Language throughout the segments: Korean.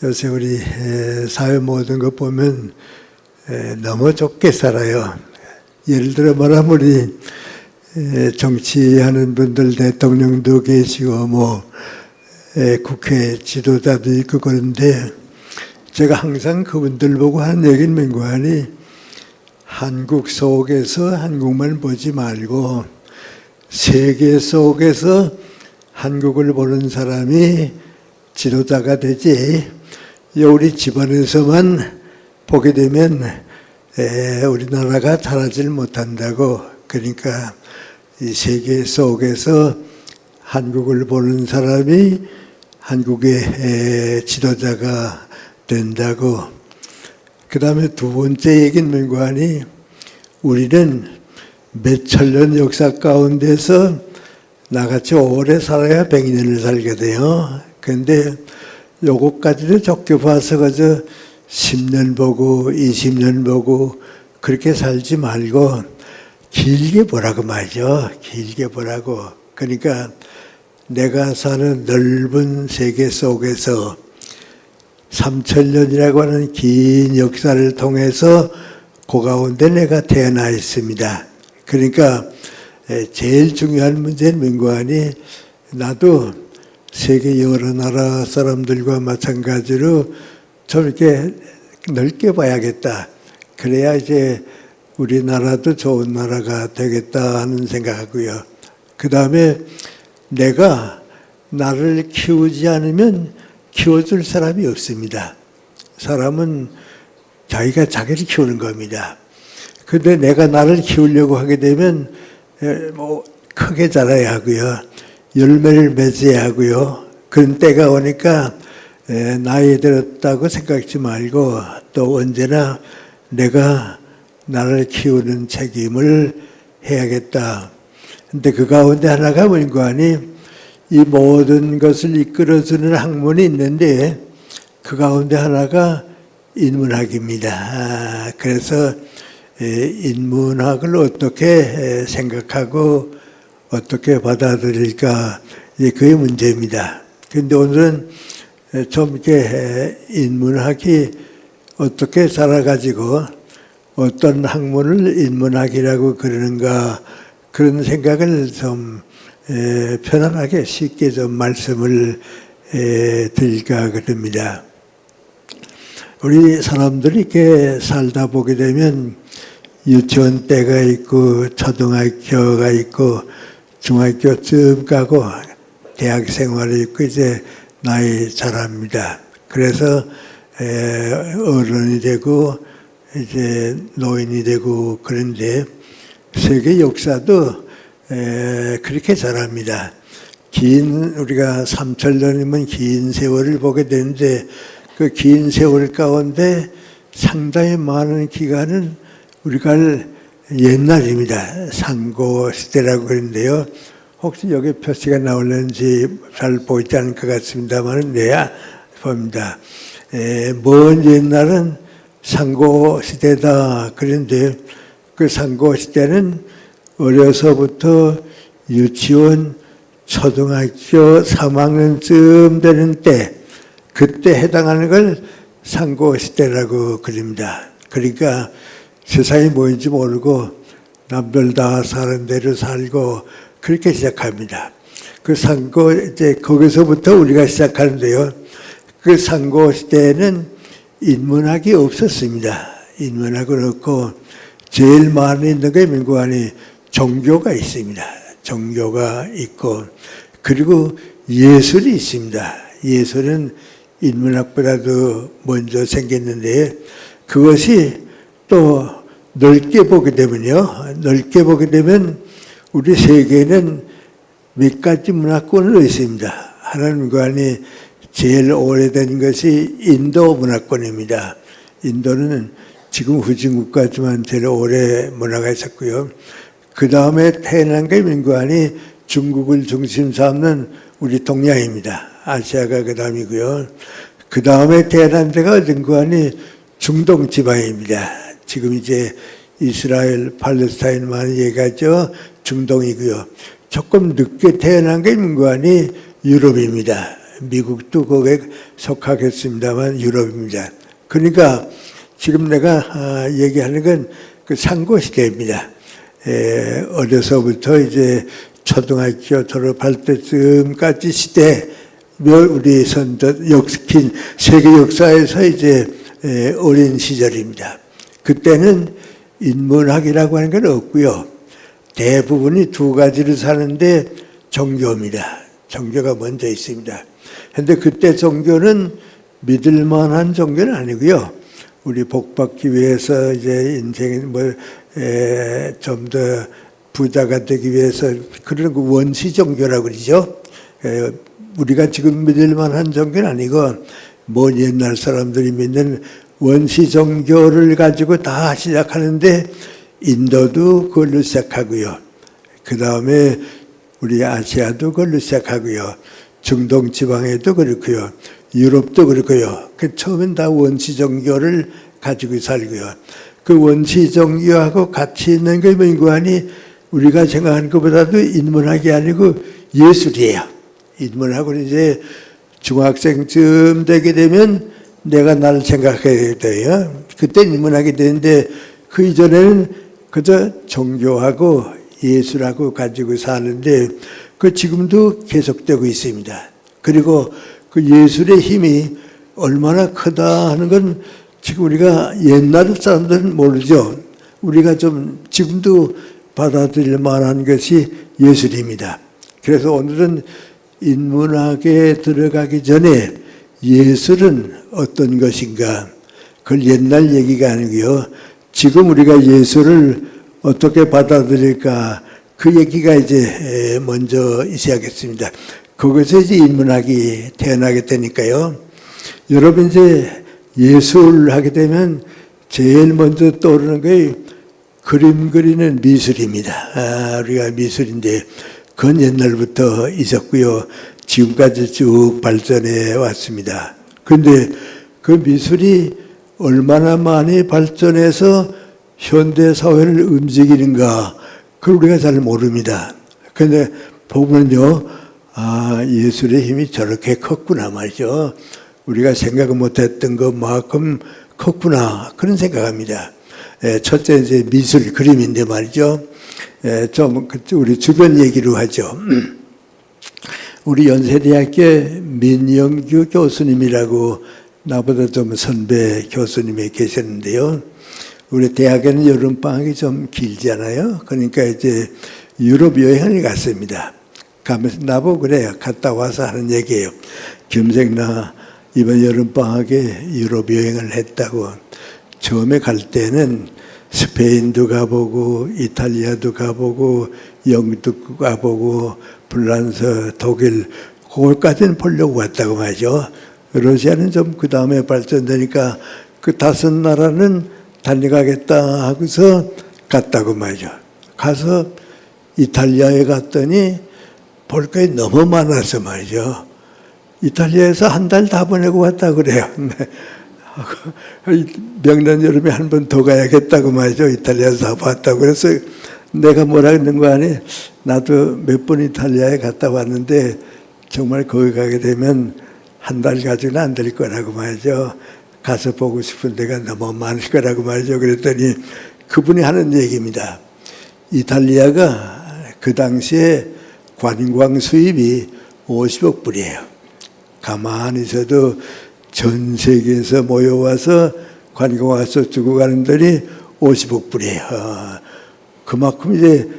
요새 우리 사회 모든 것 보면 너무 좁게 살아요. 예를 들어 말하면 우리 정치하는 분들 대통령도 계시고 국회 지도자도 있고 그런데 제가 항상 그분들 보고 하는 얘기는 맹고하니 한국 속에서 한국만 보지 말고 세계 속에서 한국을 보는 사람이 지도자가 되지 우리 집안에서만 보게 되면 우리나라가 자라질 못한다고. 그러니까 이 세계 속에서 한국을 보는 사람이 한국의 지도자가 된다고. 그 다음에 두 번째 얘기는 맹고하니 우리는 몇천 년 역사 가운데서 나같이 오래 살아야 100년을 살게 돼요. 그런데 요것까지도 적게 봐서 그저 10년 보고 20년 보고 그렇게 살지 말고 길게 보라고 말이죠. 길게 보라고. 그러니까 내가 사는 넓은 세계 속에서 3000년이라고 하는 긴 역사를 통해서 그 가운데 내가 태어나 있습니다. 그러니까 제일 중요한 문제는 맹고하니 나도 세계 여러 나라 사람들과 마찬가지로 좀 이렇게 넓게 봐야겠다. 그래야 이제 우리나라도 좋은 나라가 되겠다 하는 생각하고요. 그 다음에 내가 나를 키우지 않으면 키워줄 사람이 없습니다. 사람은 자기가 자기를 키우는 겁니다. 근데 내가 나를 키우려고 하게 되면 크게 자라야 하고요. 열매를 맺어야 하고요. 그런 때가 오니까 나이 들었다고 생각지 말고 또 언제나 내가 나를 키우는 책임을 해야겠다. 근데 그 가운데 하나가 뭔가니 이 모든 것을 이끌어주는 학문이 있는데 그 가운데 하나가 인문학입니다. 그래서 인문학을 어떻게 생각하고 어떻게 받아들일까, 그게 문제입니다. 그런데 오늘은 좀 이렇게 인문학이 어떻게 자라가지고 어떤 학문을 인문학이라고 그러는가 그런 생각을 좀 편안하게 쉽게 좀 말씀을 드릴까 그럽니다. 우리 사람들이 이렇게 살다 보게 되면 유치원 때가 있고 초등학교가 있고 중학교쯤 가고 대학 생활이 있고 이제 나이 자랍니다. 그래서 어른이 되고 이제 노인이 되고 그런데 세계 역사도 그렇게 자랍니다. 우리가 3000년이면 긴 세월을 보게 되는데 그 긴 세월 가운데 상당히 많은 기간은 우리가 옛날입니다. 상고시대라고 그러는데요. 혹시 여기 표시가 나올는지 잘 보이지 않을 것 같습니다만 내야 봅니다. 먼 옛날은 상고시대다 그런데 그 상고시대는 어려서부터 유치원, 초등학교 3학년쯤 되는 때 그때 해당하는 걸 상고시대라고 그럽니다. 그러니까 세상이 뭐인지 모르고 남들 다 사는 대로 살고 그렇게 시작합니다. 그 상고 이제 거기서부터 우리가 시작하는데요. 그 상고 시대에는 인문학이 없었습니다. 인문학은 없고 제일 많이 있는 게 민국안에 종교가 있습니다. 종교가 있고 그리고 예술이 있습니다. 예술은 인문학보다도 먼저 생겼는데 그것이 또 넓게 보게 되면요. 넓게 보게 되면 우리 세계에는 몇 가지 문화권을 있습니다. 하나는 그 안에 제일 오래된 것이 인도 문화권입니다. 인도는 지금 후진국가지만 제일 오래 문화가 있었고요. 그 다음에 태어난 게 민국안이 중국을 중심 삼는 우리 동양입니다. 아시아가 그 다음이고요. 그 다음에 태어난 데가 어딘가니 중동 지방입니다. 지금 이제 이스라엘, 팔레스타인 많이 얘기하죠. 중동이고요. 조금 늦게 태어난 게 민관이 유럽입니다. 미국도 거기에 속하겠습니다만 유럽입니다. 그러니까 지금 내가 얘기하는 건 그 상고 시대입니다. 어려서부터 이제 초등학교 졸업할 때쯤까지 시대 우리 선조 세계 역사에서 이제 어린 시절입니다. 그때는 인문학이라고 하는 건 없고요. 대부분이 두 가지를 사는데 종교입니다. 종교가 먼저 있습니다. 그런데 그때 종교는 믿을 만한 종교는 아니고요. 우리 복받기 위해서 이제 인생에 좀 더 부자가 되기 위해서 그런 그 원시 종교라고 그러죠. 우리가 지금 믿을 만한 종교는 아니고 먼 옛날 사람들이 믿는 원시 종교를 가지고 다 시작하는데 인도도 그걸로 시작하고요. 그 다음에 우리 아시아도 그걸로 시작하고요. 중동 지방에도 그렇고요. 유럽도 그렇고요. 그 처음엔 다 원시 종교를 가지고 살고요. 그 원시 종교하고 같이 있는 게 뭐니 우리가 생각하는 것보다도 인문학이 아니고 예술이에요. 인문학은 이제 중학생쯤 되게 되면 내가 나를 생각해야 돼요. 그때 인문학이 되는데 그 이전에는 그저 종교하고 예술하고 가지고 사는데 그 지금도 계속되고 있습니다. 그리고 그 예술의 힘이 얼마나 크다 하는 건 지금 우리가 옛날 사람들은 모르죠. 우리가 좀 지금도 받아들일 만한 것이 예술입니다. 그래서 오늘은 인문학에 들어가기 전에 예술은 어떤 것인가? 그걸 옛날 얘기가 아니고요. 지금 우리가 예술을 어떻게 받아들일까? 그 얘기가 이제 먼저 있어야겠습니다. 거기서 이제 인문학이 태어나게 되니까요. 여러분 이제 예술 하게 되면 제일 먼저 떠오르는 게 그림 그리는 미술입니다. 우리가 미술인데 그건 옛날부터 있었고요. 지금까지 쭉 발전해 왔습니다. 그런데 그 미술이 얼마나 많이 발전해서 현대 사회를 움직이는가 그걸 우리가 잘 모릅니다. 그런데 보면요, 예술의 힘이 저렇게 컸구나 말이죠. 우리가 생각 못했던 것만큼 컸구나 그런 생각합니다. 첫째 이제 미술 그림인데 말이죠. 좀 우리 주변 얘기로 하죠. 우리 연세대학교 민영규 교수님이라고 나보다 좀 선배 교수님이 계셨는데요. 우리 대학에는 여름방학이 좀 길잖아요. 그러니까 이제 유럽 여행을 갔습니다. 가면서 나보고 그래요. 갔다 와서 하는 얘기예요. 겸생나 이번 여름방학에 유럽 여행을 했다고. 처음에 갈 때는 스페인도 가보고 이탈리아도 가보고 영국도 가보고 프랑스, 독일 그걸까지는 보려고 왔다고 말이죠. 러시아는 좀 그 다음에 발전되니까 그 5나라는 달려가겠다 하고서 갔다고 말이죠. 가서 이탈리아에 갔더니 볼 게 너무 많아서 말이죠. 이탈리아에서 한 달 다 보내고 왔다 그래요. 명란 여름에 한 번 더 가야겠다고 말이죠. 이탈리아에서 다 봤다고. 그래서 내가 뭐라 했는 거 아니? 나도 몇 번 이탈리아에 갔다 왔는데 정말 거기 가게 되면 한 달 가지고는 안 될 거라고 말이죠. 가서 보고 싶은 데가 너무 많을 거라고 말이죠. 그랬더니 그분이 하는 얘기입니다. 이탈리아가 그 당시에 관광 수입이 50억 불이에요. 가만히 있어도 전 세계에서 모여와서 관광 와서 주고 가는 돈이 50억 불이에요. 그만큼 이제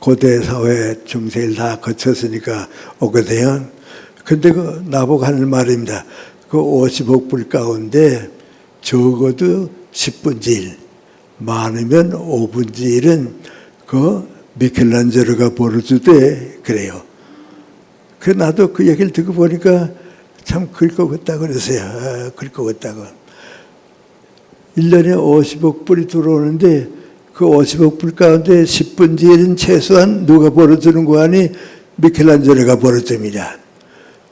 고대 사회 중세를 다 거쳤으니까 오거든요. 근데 그 나보고 하는 말입니다. 그 50억 불 가운데 적어도 10분의 1, 많으면 5분의 1은 그 미켈란젤로가 벌어주대 그래요. 그 나도 그 얘기를 듣고 보니까 참 그럴 것 같다고 그랬어요. 그럴 것 같다고. 1년에 50억 불이 들어오는데 그 50억 불 가운데 10분의 1은 최소한 누가 벌어주는 거 아니? 미켈란젤로가 벌어줍니다.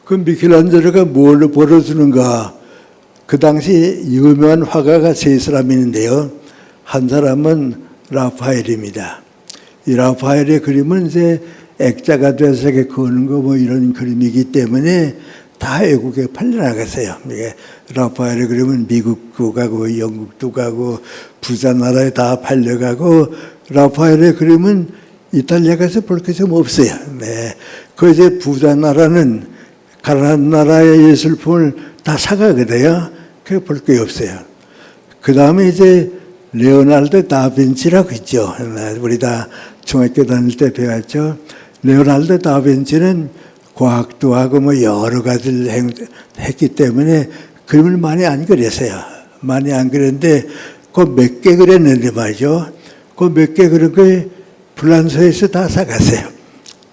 그 미켈란젤로가 뭘로 벌어주는가? 그 당시 유명한 화가가 3사람 있는데요. 한 사람은 라파엘입니다. 이 라파엘의 그림은 이제 액자가 돼서 이렇게 그는 거 뭐 이런 그림이기 때문에 다 외국에 팔려나갔어요. 이게 라파엘을 그러면 미국도 가고 영국도 가고 부자 나라에 다 팔려가고 라파엘을 그러면 이탈리아 가서 볼 게 좀 없어요. 네. 그 이제 부자 나라는 가난한 나라의 예술품을 다 사가거든요. 그게 볼 게 없어요. 그 다음에 이제 레오나르도 다빈치라고 있죠. 우리 다 중학교 다닐 때 배웠죠. 레오나르도 다빈치는 과학도 하고 뭐 여러 가지를 했기 때문에 그림을 많이 안 그렸어요. 많이 안 그렸는데 그 몇 개 그렸는데 말이죠. 그 몇 개 그린 걸 프랑스에서 다 사갔어요.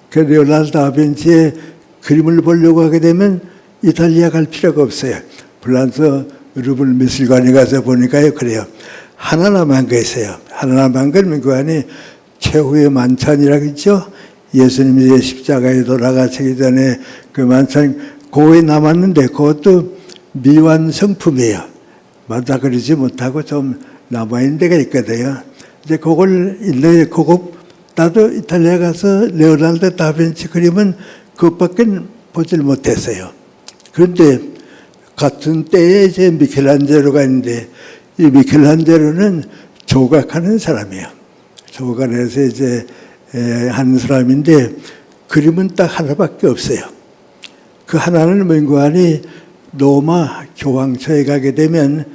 그 레오나르도 다빈치의 그림을 보려고 하게 되면 이탈리아 갈 필요가 없어요. 프랑스 루블 미술관에 가서 보니까요, 그래요. 하나 남은 거 있어요. 하나 남은 건 그 안에 최후의 만찬이라고 있죠. 예수님이 십자가에 돌아가시기 전에 그 만찬, 그거에 남았는데 그것도 미완성품이에요. 맞아 그러지 못하고 좀 남아있는 데가 있거든요. 이제 그걸 있네, 그거 나도 이탈리아 가서 레오나르도 다빈치 그림은 그것밖에 보질 못했어요. 그런데 같은 때에 이제 미켈란젤로가 있는데 이 미켈란젤로는 조각하는 사람이에요. 조각해서 이제 하는 사람인데 그림은 딱 하나밖에 없어요. 그 하나는 뭔가 하니 로마 교황처에 가게 되면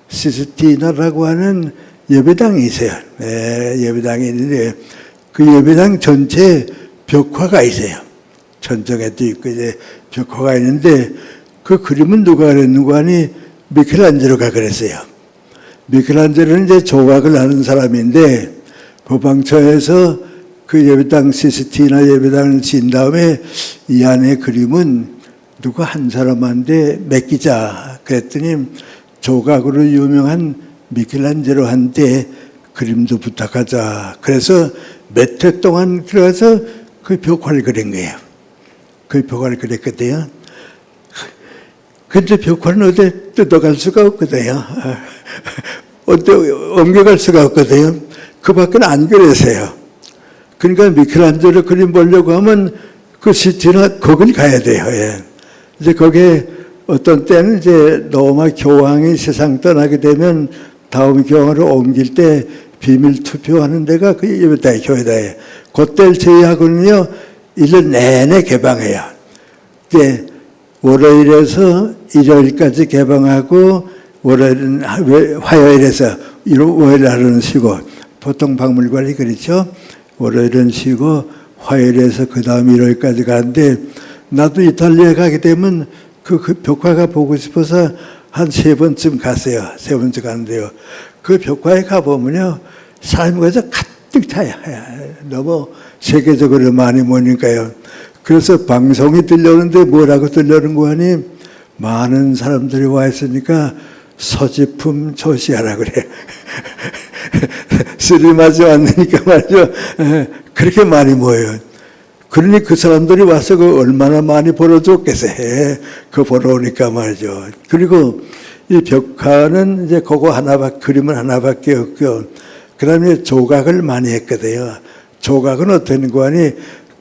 시스티나라고 하는 예배당이 있어요. 예배당이 있는데 그 예배당 전체에 벽화가 있어요. 천정에도 있고 이제 벽화가 있는데 그 그림은 누가 그랬는가 하니 미켈란젤로가 그랬어요. 미켈란젤로는 이제 조각을 하는 사람인데 법왕처에서 그 예배당 시스티나 예배당을 지은 다음에 이 안에 그림은 누가 한 사람한테 맡기자 그랬더니 조각으로 유명한 미켈란젤로한테 그림도 부탁하자. 그래서 몇 해 동안 들어가서 그 벽화를 그린 거예요. 그 벽화를 그렸거든요. 근데 벽화는 어디 뜯어갈 수가 없거든요. 어디 옮겨갈 수가 없거든요. 그 밖에는 안 그랬어요. 그러니까 미켈란젤로 그림 보려고 하면 그 시티나 거길 가야 돼요. 예. 이제 거기에 어떤 때는 이제 로마 교황이 세상 떠나게 되면 다음 교황으로 옮길 때 비밀 투표하는 데가 그 예배당 교회다예요. 그때를 제외하고는요, 1년 내내 개방해요. 이제 월요일에서 일요일까지 개방하고 월요일은 화요일에서 월요일 하루는 쉬고 보통 박물관이 그렇죠. 월요일은 쉬고 화요일에서 그 다음 일요일까지 가는데 나도 이탈리아 가게 되면 그 벽화가 보고 싶어서 한 3번쯤 갔어요. 3번쯤 가는데요. 그 벽화에 가보면요. 사람이 거기서 가득 차요. 너무 세계적으로 많이 모니까요. 그래서 방송이 들려오는데 뭐라고 들려오는 거 하니 많은 사람들이 와 있으니까 소지품 조시하라 그래. 스리마지 왔으니까 말이죠. 그렇게 많이 모여요. 그러니 그 사람들이 와서 그 얼마나 많이 벌어줬겠어요. 그 보러 오니까 말이죠. 그리고 이 벽화는 이제 그거 하나밖에, 그림은 하나밖에 없고, 그 다음에 조각을 많이 했거든요. 조각은 어떤 거 하니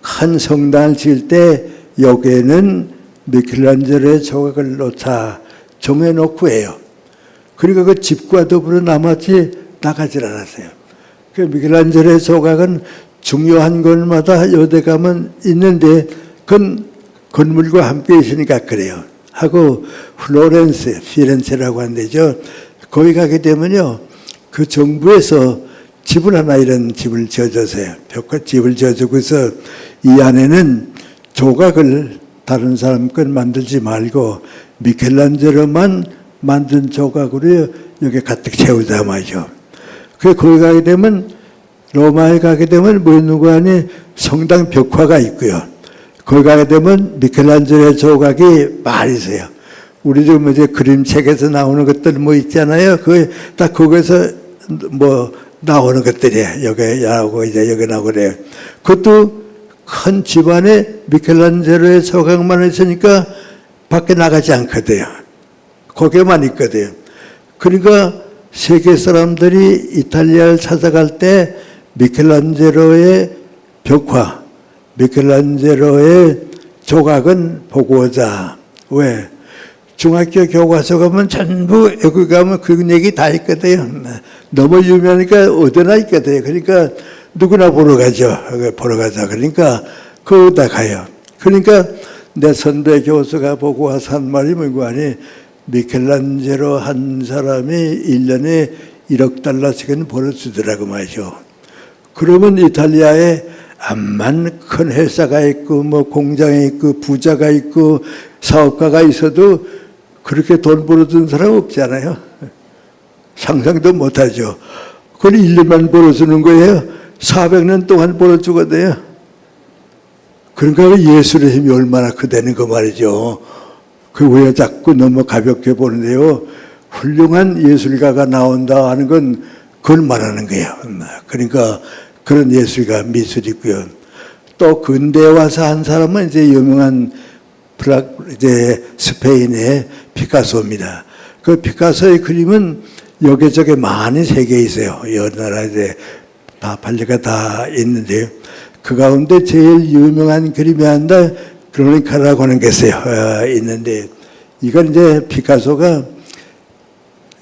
큰 성당을 지을 때 여기에는 미켈란젤로의 조각을 놓자 정해놓고 해요. 그리고 그 집과 더불어 나머지 나가질 않았어요. 그 미켈란젤로의 조각은 중요한 곳마다 요대 가면 있는데 그건 건물과 함께 있으니까 그래요. 하고 플로렌스, 피렌체라고 하는 데죠. 거기 가게 되면요. 그 정부에서 집을 하나 이런 집을 지어줬어요. 벽화집을 지어주고서 이 안에는 조각을 다른 사람 건 만들지 말고 미켈란젤로만 만든 조각으로 여기 가득 채우자 말이죠. 그 거기 가게 되면 로마에 가게 되면 뭐 있는 거 아니 성당 벽화가 있고요. 거기 가게 되면 미켈란젤로의 조각이 많이 있어요. 우리 지금 이제 그림책에서 나오는 것들 뭐 있잖아요. 그 딱 거기서 뭐 나오는 것들이에요. 여기 나오고 이제 여기 나오고 그래요. 그것도 큰 집안에 미켈란젤로의 조각만 있으니까 밖에 나가지 않거든요. 거기에만 있거든요. 그러니까 세계 사람들이 이탈리아를 찾아갈 때 미켈란젤로의 벽화, 미켈란젤로의 조각은 보고 오자. 왜? 중학교 교과서 가면 전부 여기 가면 그 얘기 다 있거든요. 너무 유명하니까 어디나 있거든요. 그러니까 누구나 보러 가죠. 보러 가자. 그러니까 거기다 가요. 그러니까 내 선배 교수가 보고 와서 한 말이 뭐고 하니 미켈란젤로 한 사람이 1년에 1억 달러씩은 벌어주더라고 말이죠. 그러면 이탈리아에 암만 큰 회사가 있고 뭐 공장이 있고 부자가 있고 사업가가 있어도 그렇게 돈 벌어준 사람 없잖아요. 상상도 못하죠. 그걸 1년만 벌어주는 거예요. 400년 동안 벌어주거든요. 그러니까 예술의 힘이 얼마나 크다는 거 말이죠. 그 왜 자꾸 너무 가볍게 보는데요. 훌륭한 예술가가 나온다 하는 건 그걸 말하는 거예요. 그러니까 그런 예술가 미술이 있고요. 또 근대에 와서 한 사람은 이제 유명한 이제 스페인의 피카소입니다. 그 피카소의 그림은 여기저기 많이 세계에 있어요. 여러 나라에 이제 다 판례가 다 있는데요. 그 가운데 제일 유명한 그림이 한다 그로니카라고 하는 게 있어요. 있는데 이건 이제 피카소가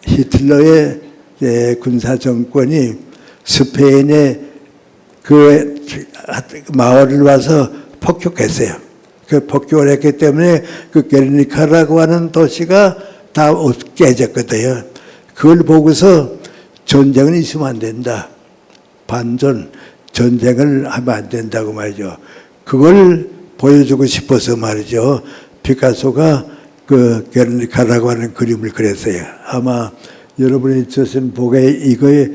히틀러의 군사 정권이 스페인의 그 마을을 와서 폭격했어요. 그 폭격을 했기 때문에 그 게르니카라고 하는 도시가 다 깨졌거든요. 그걸 보고서 전쟁은 있으면 안 된다. 반전, 전쟁을 하면 안 된다고 말이죠. 그걸 보여주고 싶어서 말이죠. 피카소가 그 게르니카라고 하는 그림을 그렸어요. 아마 여러분이 저선 보게 이거에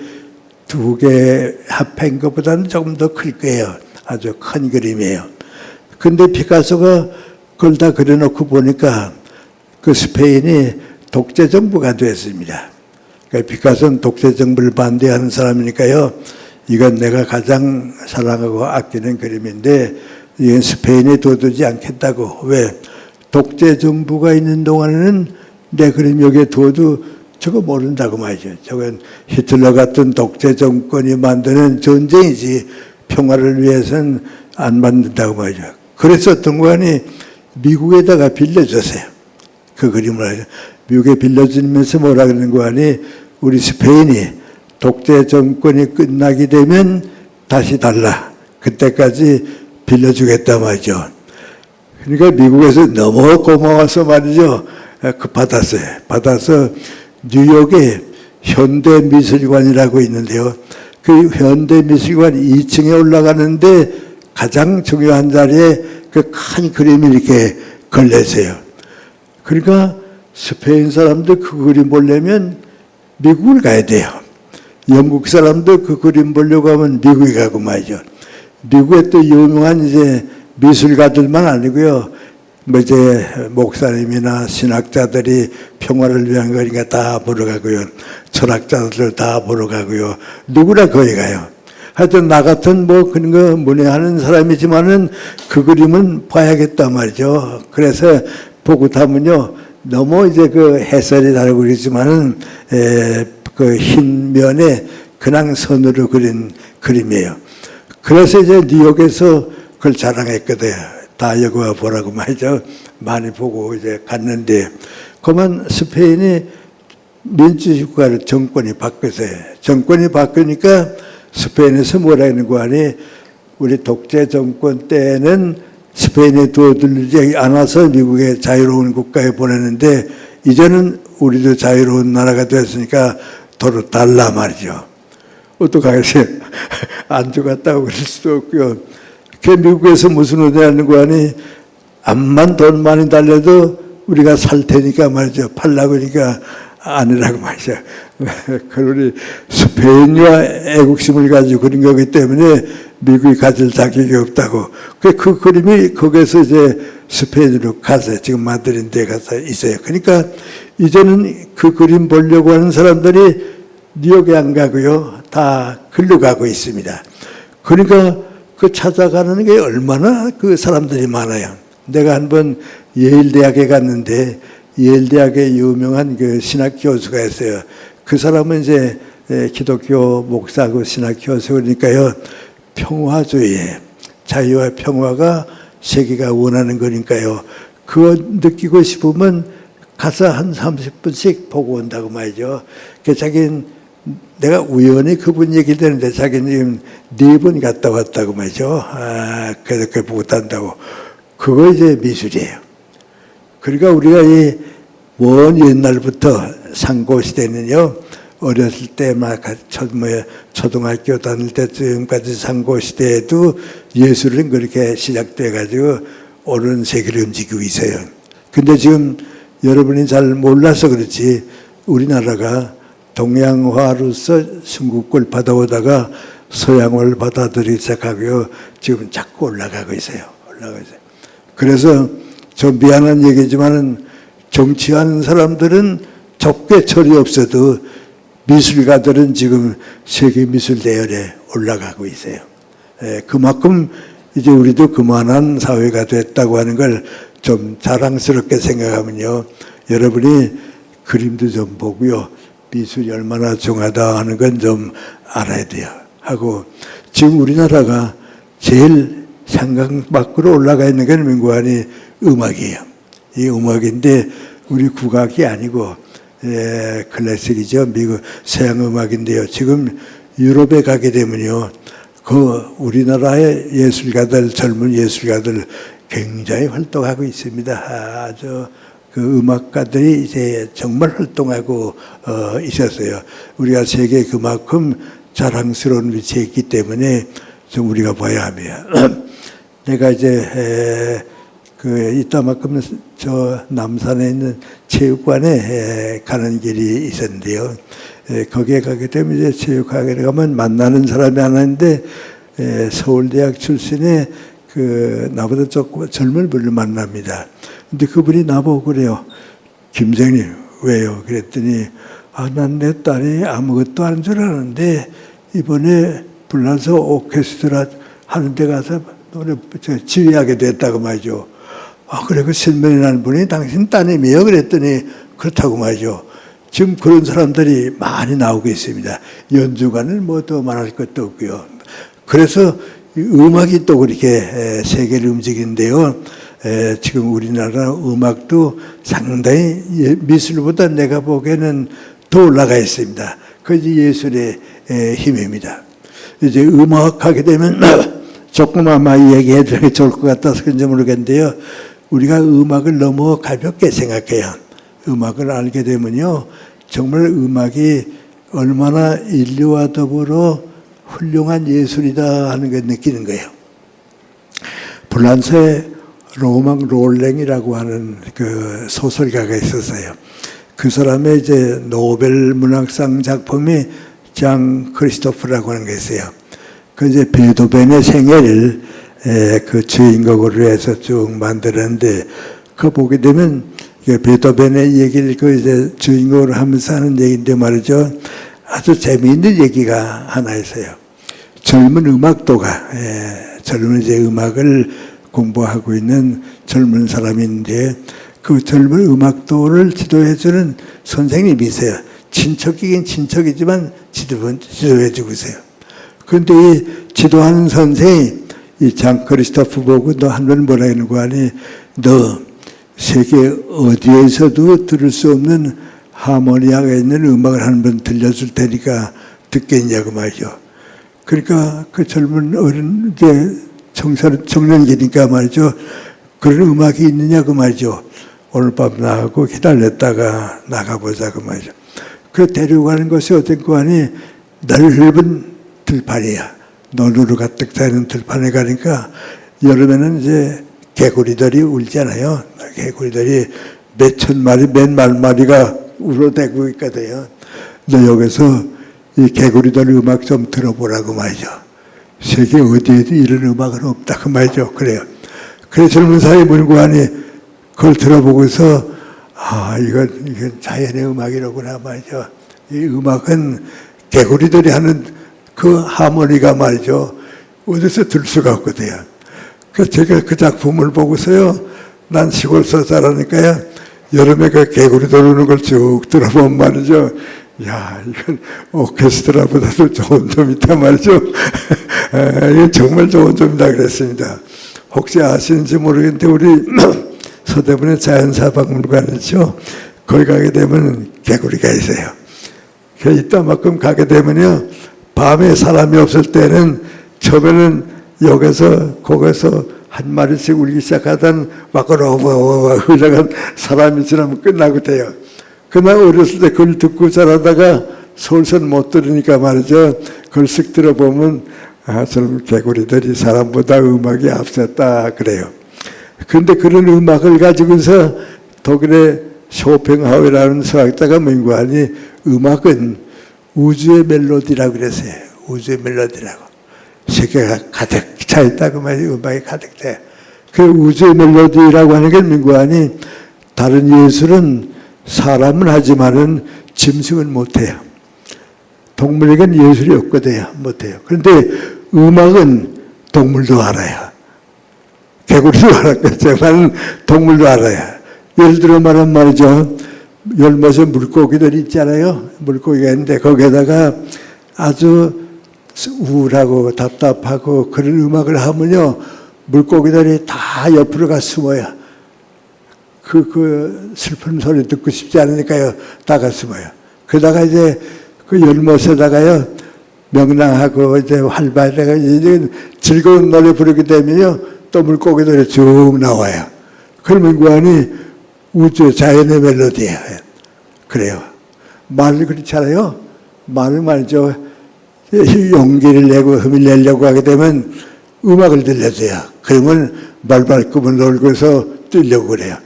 두 개 합한 것보다는 조금 더 클 거예요. 아주 큰 그림이에요. 근데 피카소가 그걸 다 그려놓고 보니까 그 스페인이 독재 정부가 됐습니다. 그러니까 피카소는 독재 정부를 반대하는 사람이니까요. 이건 내가 가장 사랑하고 아끼는 그림인데 이건 스페인에 둬두지 않겠다고. 왜? 독재 정부가 있는 동안에는 내 그림 여기에 둬도 저거 모른다고 말이죠. 저건 히틀러 같은 독재 정권이 만드는 전쟁이지 평화를 위해서는 안 만든다고 말이죠. 그래서 어떤 거니 미국에다가 빌려줬어요. 그 그림을 미국에 빌려주면서 뭐라 그러는 거 아니 우리 스페인이 독재 정권이 끝나게 되면 다시 달라. 그때까지 빌려주겠다 말이죠. 그러니까 미국에서 너무 고마워서 말이죠. 받았어요. 받아서 뉴욕에 현대미술관이라고 있는데요. 그 현대미술관 2층에 올라가는데 가장 중요한 자리에 그 큰 그림이 이렇게 걸려있어요. 그러니까 스페인 사람도 그 그림 보려면 미국을 가야 돼요. 영국 사람도 그 그림 보려고 하면 미국에 가고 말이죠. 미국에 또 유명한 이제 미술가들만 아니고요. 뭐 이제 목사님이나 신학자들이 평화를 위한 거니까 다 보러 가고요. 철학자들 다 보러 가고요. 누구나 거기 가요. 하여튼 나 같은 뭐 그런 거 문외하는 사람이지만은 그 그림은 봐야겠단 말이죠. 그래서 보고 타면요. 너무 이제 그 해설이 다르고 그러지만은 그 흰 면에 그냥 선으로 그린 그림이에요. 그래서 이제 뉴욕에서 그걸 자랑했거든요. 다 여기 와 보라고 말이죠. 많이 보고 이제 갔는데, 그만 스페인이 민주국가를 정권이 바뀌었어요. 정권이 바뀌니까 스페인에서 뭐라 하는 거 아니, 우리 독재 정권 때는 스페인에 두어들지 않아서 미국의 자유로운 국가에 보내는데, 이제는 우리도 자유로운 나라가 됐으니까 도로 달라 말이죠. 어떡하겠어요? 안 죽었다고 그럴 수도 없고요. 그 미국에서 무슨 의미하는 거 아니, 암만 돈 많이 달려도 우리가 살 테니까 말이죠. 팔라고 하니까 아니라고 말이죠. 그 우리 스페인과 애국심을 가지고 그린 거기 때문에 미국이 가질 자격이 없다고. 그 그림이 거기서 이제 스페인으로 가서 지금 만드는 데 가서 있어요. 그러니까 이제는 그 그림 보려고 하는 사람들이 뉴욕에 안 가고요. 다 글로 가고 있습니다. 그러니까 그 찾아가는 게 얼마나 그 사람들이 많아요. 내가 한번 예일대학에 갔는데 예일대학에 유명한 그 신학 교수가 있어요. 그 사람은 이제 기독교 목사고 신학 교수 그러니까요. 평화주의, 자유와 평화가 세계가 원하는 거니까요. 그거 느끼고 싶으면 가서 한 30분씩 보고 온다고 말이죠. 그래서 자기는 내가 우연히 그분 얘기를 듣는데 자기는 지금 4번 갔다 왔다고 말이죠. 그래서 그걸 못한다고. 그거 이제 미술이에요. 그러니까 우리가 이 먼 옛날부터 상고시대는요, 어렸을 때 막 초등학교 다닐 때쯤까지 상고시대에도 예술은 그렇게 시작돼가지고 오는 세계를 움직이고 있어요. 근데 지금 여러분이 잘 몰라서 그렇지 우리나라가 동양화로서 순국을 받아오다가 서양을 받아들이기 시작하고요. 지금 자꾸 올라가고 있어요. 그래서 좀 미안한 얘기지만은 정치하는 사람들은 적게 철이 없어도 미술가들은 지금 세계 미술 대열에 올라가고 있어요. 그만큼 이제 우리도 그만한 사회가 됐다고 하는 걸 좀 자랑스럽게 생각하면요. 여러분이 그림도 좀 보고요. 미술이 얼마나 중요하다 하는 건 좀 알아야 돼요. 하고 지금 우리나라가 제일 상강 밖으로 올라가 있는 건 민구안이 음악이에요. 이 음악인데 우리 국악이 아니고 클래식이죠. 미국 서양 음악인데요. 지금 유럽에 가게 되면요. 그 우리나라의 예술가들, 젊은 예술가들 굉장히 활동하고 있습니다. 아주 그 음악가들이 이제 정말 활동하고 있었어요. 우리가 세계에 그만큼 자랑스러운 위치에 있기 때문에 좀 우리가 봐야 합니다. 내가 이제 이따만큼 저 남산에 있는 체육관에 가는 길이 있었는데요. 거기에 가게 되면 이제 체육관에 가면 만나는 사람이 하나 있는데 서울대학 출신의 그 나보다 조금 젊은 분을 만납니다. 근데 그분이 나보고 그래요. 김생님 왜요? 그랬더니 난 내 딸이 아무것도 아닌 줄 아는데 이번에 불란서 오케스트라 하는 데 가서 노래 지휘하게 됐다고 말이죠. 그래 그 실명이 나는 분이 당신 따님이요? 그랬더니 그렇다고 말이죠. 지금 그런 사람들이 많이 나오고 있습니다. 연주가는 뭐 더 말할 것도 없고요. 그래서 음악이 또 그렇게 세계를 움직이는데요. 지금 우리나라 음악도 상당히 미술보다 내가 보기에는 더 올라가 있습니다. 그것이 예술의 힘입니다. 이제 음악 하게 되면 조금 아마 얘기해 드리기 좋을 것 같아서 그런지 모르겠는데요. 우리가 음악을 너무 가볍게 생각해요. 음악을 알게 되면요. 정말 음악이 얼마나 인류와 더불어 훌륭한 예술이다 하는 걸 느끼는 거예요. 프랑스에 로망 롤랭이라고 하는 그 소설가가 있었어요. 그 사람의 이제 노벨 문학상 작품이 장 크리스토프라고 하는 게 있어요. 그 이제 베토벤의 생애를 그 주인공으로 해서 쭉 만들었는데 그 보게 되면 베토벤의 얘기를 그 이제 주인공으로 하면서 하는 얘기인데 말이죠. 아주 재미있는 얘기가 하나 있어요. 젊은 음악도가 젊은 이제 음악을 공부하고 있는 젊은 사람인데 그 젊은 음악도를 지도해주는 선생님이 있어요. 친척이긴 친척이지만 지도해주고 있어요. 그런데 이 지도하는 선생이 이 장 크리스토프 보고 너 한번 뭐라 하는 거 아니? 너 세계 어디에서도 들을 수 없는 하모니아가 있는 음악을 한 번 들려줄 테니까 듣겠냐고 말이죠. 그러니까 그 젊은 어른 이제 청년기니까 말이죠. 그런 음악이 있느냐고 말이죠. 오늘 밤 나가고 기다렸다가 나가보자고 말이죠. 그 데려가는 것이 어떤 거 아니? 넓은 들판이야. 노루로 가득 차는 들판에 가니까 여름에는 이제 개구리들이 울잖아요. 개구리들이 몇천 마리, 몇만 마리가 울어대고 있거든요. 너 여기서 이 개구리들 음악 좀 들어보라고 말이죠. 세계 어디에도 이런 음악은 없다고 말이죠. 그래요. 그래서 젊은 사회 문구안이 그걸 들어보고서 이건 자연의 음악이라구나 말이죠. 이 음악은 개구리들이 하는 그 하모니가 말이죠. 어디서 들 수가 없거든요. 그래서 제가 그 작품을 보고서요. 난 시골서 자라니까요. 여름에 그 개구리 들어오는 걸 쭉 들어보면 말이죠. 야, 이건 오케스트라보다도 좋은 점이 있다 말이죠. 이건 정말 좋은 점이다 그랬습니다. 혹시 아시는지 모르겠는데 우리 서대문에 자연사박물관이죠. 거기 가게 되면 개구리가 있어요. 그 이따만큼 가게 되면요, 밤에 사람이 없을 때는 처음에는 여기서 거기서 한 마리씩 울기 시작하던 와그러워 흘러간 사람이 지나면 끝나고 돼요. 그날 어렸을 때 그걸 듣고 자라다가 서울선 못 들으니까 말이죠. 그걸 쓱 들어보면 저런 개구리들이 사람보다 음악이 앞섰다 그래요. 그런데 그런 음악을 가지고서 독일의 쇼팽하우어라는 서학자가 맹구하니 음악은 우주의 멜로디라고 그랬어요. 우주의 멜로디라고. 세계가 가득 차 있다고 말이에요. 음악이 가득 돼. 그 우주의 멜로디라고 하는 게 맹구하니 다른 예술은 사람은 하지만은 짐승은 못해요. 동물에겐 예술이 없거든요. 못해요. 그런데 음악은 동물도 알아요. 개구리도 알았겠지만 동물도 알아요. 예를 들어 말하면 말이죠. 열못에 물고기들이 있잖아요. 물고기가 있는데 거기에다가 아주 우울하고 답답하고 그런 음악을 하면요. 물고기들이 다 옆으로 가 숨어요. 그 슬픈 소리 듣고 싶지 않으니까요. 다 가 숨어요. 그러다가 이제 그 열못에다가요. 명랑하고 이제 활발하게 이제 즐거운 노래 부르게 되면요. 또 물고기들이 쭉 나와요. 그러면 그안이 우주 자연의 멜로디예요. 그래요. 말을 그렇잖아요. 말을 말이죠. 용기를 내고 흠을 내려고 하게 되면 음악을 들려줘요. 그러면 발발꿈을 놀고서 뛰려고 그래요.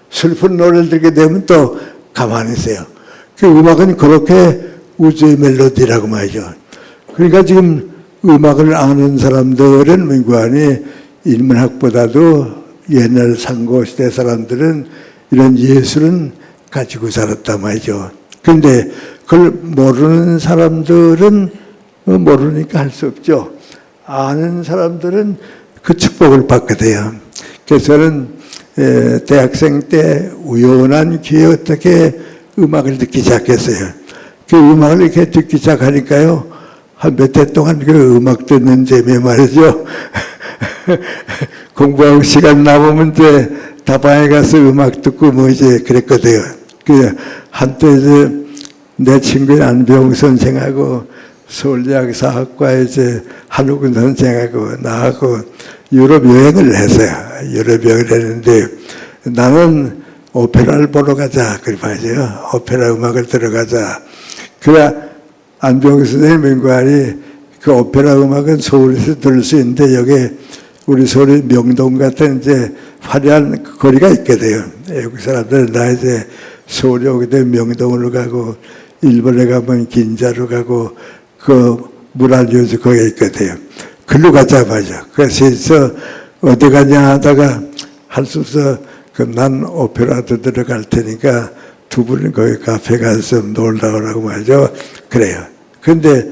슬픈 노래를 듣게 되면 또 가만히 있어요. 그 음악은 그렇게 우주의 멜로디라고 말이죠. 그러니까 지금 음악을 아는 사람들은 민구하니 인문학보다도 옛날 상고시대 사람들은 이런 예술은 가지고 살았단 말이죠. 그런데 그걸 모르는 사람들은 모르니까 할 수 없죠. 아는 사람들은 그 축복을 받게 돼요. 그래서 저는 대학생 때 우연한 기회에 어떻게 음악을 듣기 시작했어요. 그 음악을 이렇게 듣기 시작하니까요. 한 몇 해 동안 그 음악 듣는 재미 말이죠. 공부하고 시간 남으면 이제 다방에 가서 음악 듣고 뭐 이제 그랬거든요. 그 한때 이제 내 친구인 안병 선생하고 서울대학사학과 이제 한우근 선생하고 나하고 유럽 여행을 했어요. 유럽 여행을 했는데 나는 오페라를 보러 가자. 그래 말이죠. 오페라 음악을 들어가자. 그래 안병 선생님 맹관이 그 오페라 음악은 서울에서 들을 수 있는데 여기 우리 서울의 명동 같은 이제 화려한 거리가 있거든요. 외국 사람들은 나 이제 서울에 오게 되면 명동으로 가고 일본에 가면 긴자로 가고 그 문화유지 거기에 있거든요. 글로 가자 말이죠. 그래서 어디 가냐 하다가 할 수 없어. 그럼 난 오페라도 들어갈 테니까 두 분은 거기 카페 가서 놀다 오라고 말이죠. 그래요. 그런데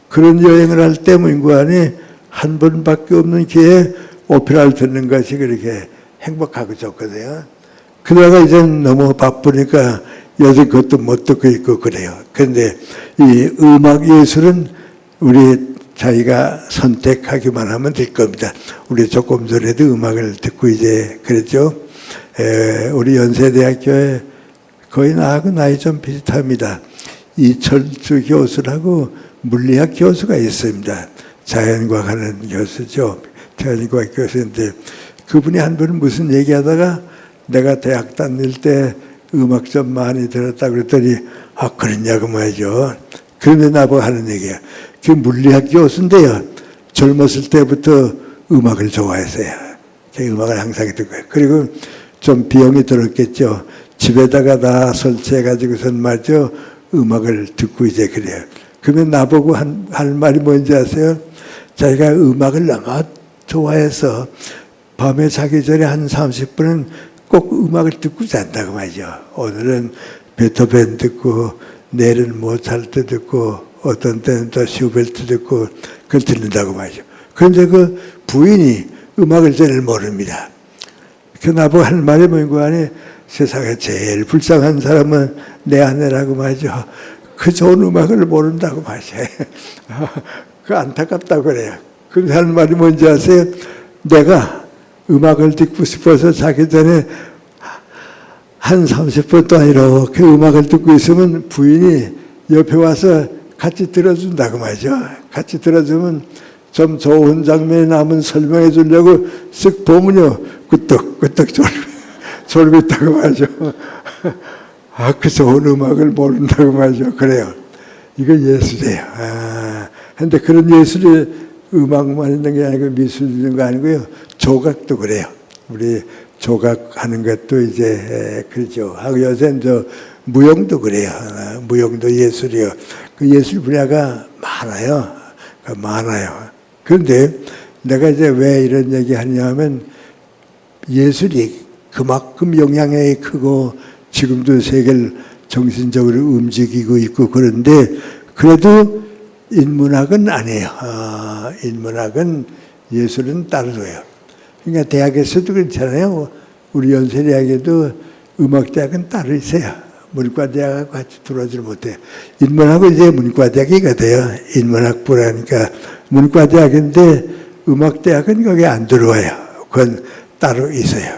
그런 여행을 할 때 문구안이 한 번밖에 없는 기회에 오페라를 듣는 것이 그렇게 행복하고 좋거든요. 그러다가 이제 너무 바쁘니까 요즘 그것도 못 듣고 있고 그래요. 그런데 이 음악 예술은 우리 자기가 선택하기만 하면 될 겁니다. 우리 조금 전에도 음악을 듣고 이제 그랬죠. 우리 연세대학교에 거의 나하고 나이 좀 비슷합니다. 이철주 교수라고 물리학 교수가 있습니다. 자연과학 하는 교수죠. 자연과학 교수인데 그분이 한 번은 무슨 얘기하다가 내가 대학 다닐 때 음악 좀 많이 들었다 그랬더니 아 그랬냐고 말이죠. 그런데 나보고 하는 얘기야. 그 물리학 교수인데요. 젊었을 때부터 음악을 좋아했어요. 음악을 항상 듣고 그리고 좀 비용이 들었겠죠. 집에다가 다 설치해가지고선 말이죠. 음악을 듣고 이제 그래요. 그러면 나보고 할 말이 뭔지 아세요? 자기가 음악을 너무 좋아해서 밤에 자기 전에 한 30분은 꼭 음악을 듣고 잔다고 말이죠. 오늘은 베토벤 듣고 내일은 모차르트 듣고 어떤 때는 또 슈베르트 듣고 그걸 듣는다고 말이죠. 그런데 그 부인이 음악을 잘 모릅니다. 그 나보고 할 말이 뭔고 하니 세상에 제일 불쌍한 사람은 내 아내라고 말이죠. 그 좋은 음악을 모른다고 말이죠. 그 안타깝다고 그래요. 그 하는 말이 뭔지 아세요? 내가 음악을 듣고 싶어서 자기 전에 한 30분 동안 이렇게 음악을 듣고 있으면 부인이 옆에 와서 같이 들어준다고 말이죠. 같이 들어주면 좀 좋은 장면이 나면 설명해 주려고 쓱 보면요. 끄떡끄떡 졸고 있다고 말이죠. 아, 그 좋은 음악을 모른다고 말이죠. 그래요. 이거 예술이에요. 근데 그런 예술이 음악만 있는 게 아니고 미술 있는 거 아니고요. 조각도 그래요. 우리 조각하는 것도 이제 그렇죠. 하고 요새는 무용도 그래요. 무용도 예술이요. 그 예술 분야가 많아요. 많아요. 그런데 내가 이제 왜 이런 얘기 하냐면 예술이 그만큼 영향력이 크고 지금도 세계를 정신적으로 움직이고 있고 그런데 그래도 인문학은 아니에요. 인문학은 예술은 따로요. 그러니까 대학에서도 그렇잖아요. 우리 연세대학에도 음악대학은 따로 있어요. 문과대학하고 같이 들어오지 못해요. 인문학은 이제 문과대학이 돼요. 인문학부라니까 문과대학인데 음악대학은 거기 안 들어와요. 그건 따로 있어요.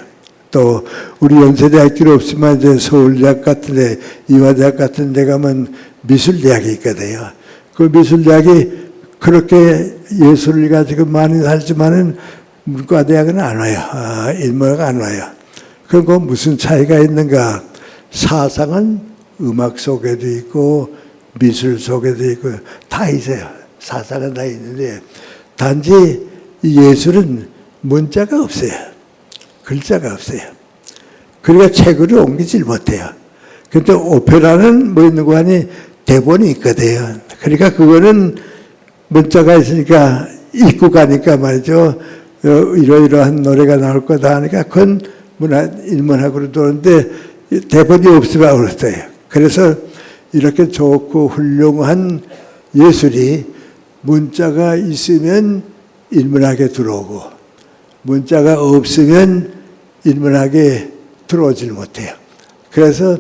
또 우리 연세대학들이 없지만 이제 서울대학 같은 데, 이화대학 같은 데 가면 미술대학이 있거든요. 그 미술대학이 그렇게 예술을 가지고 많이 살지만은 문과대학은 안 와요. 인문학 안 와요. 그럼 그 무슨 차이가 있는가? 사상은 음악 속에도 있고 미술 속에도 있고 다 있어요. 사상은 다 있는데 단지 예술은 문자가 없어요. 글자가 없어요. 그러니까 책으로 옮기질 못해요. 근데 오페라는 뭐 있는 거 아니 대본이 있거든요. 그러니까 그거는 문자가 있으니까 읽고 가니까 말이죠. 이러이러한 노래가 나올 거다 하니까 그건 인문학으로 도는데 대본이 없으면 어렵어요. 그래서 이렇게 좋고 훌륭한 예술이 문자가 있으면 인문학에 들어오고 문자가 없으면 인문학에 들어오질 못해요. 그래서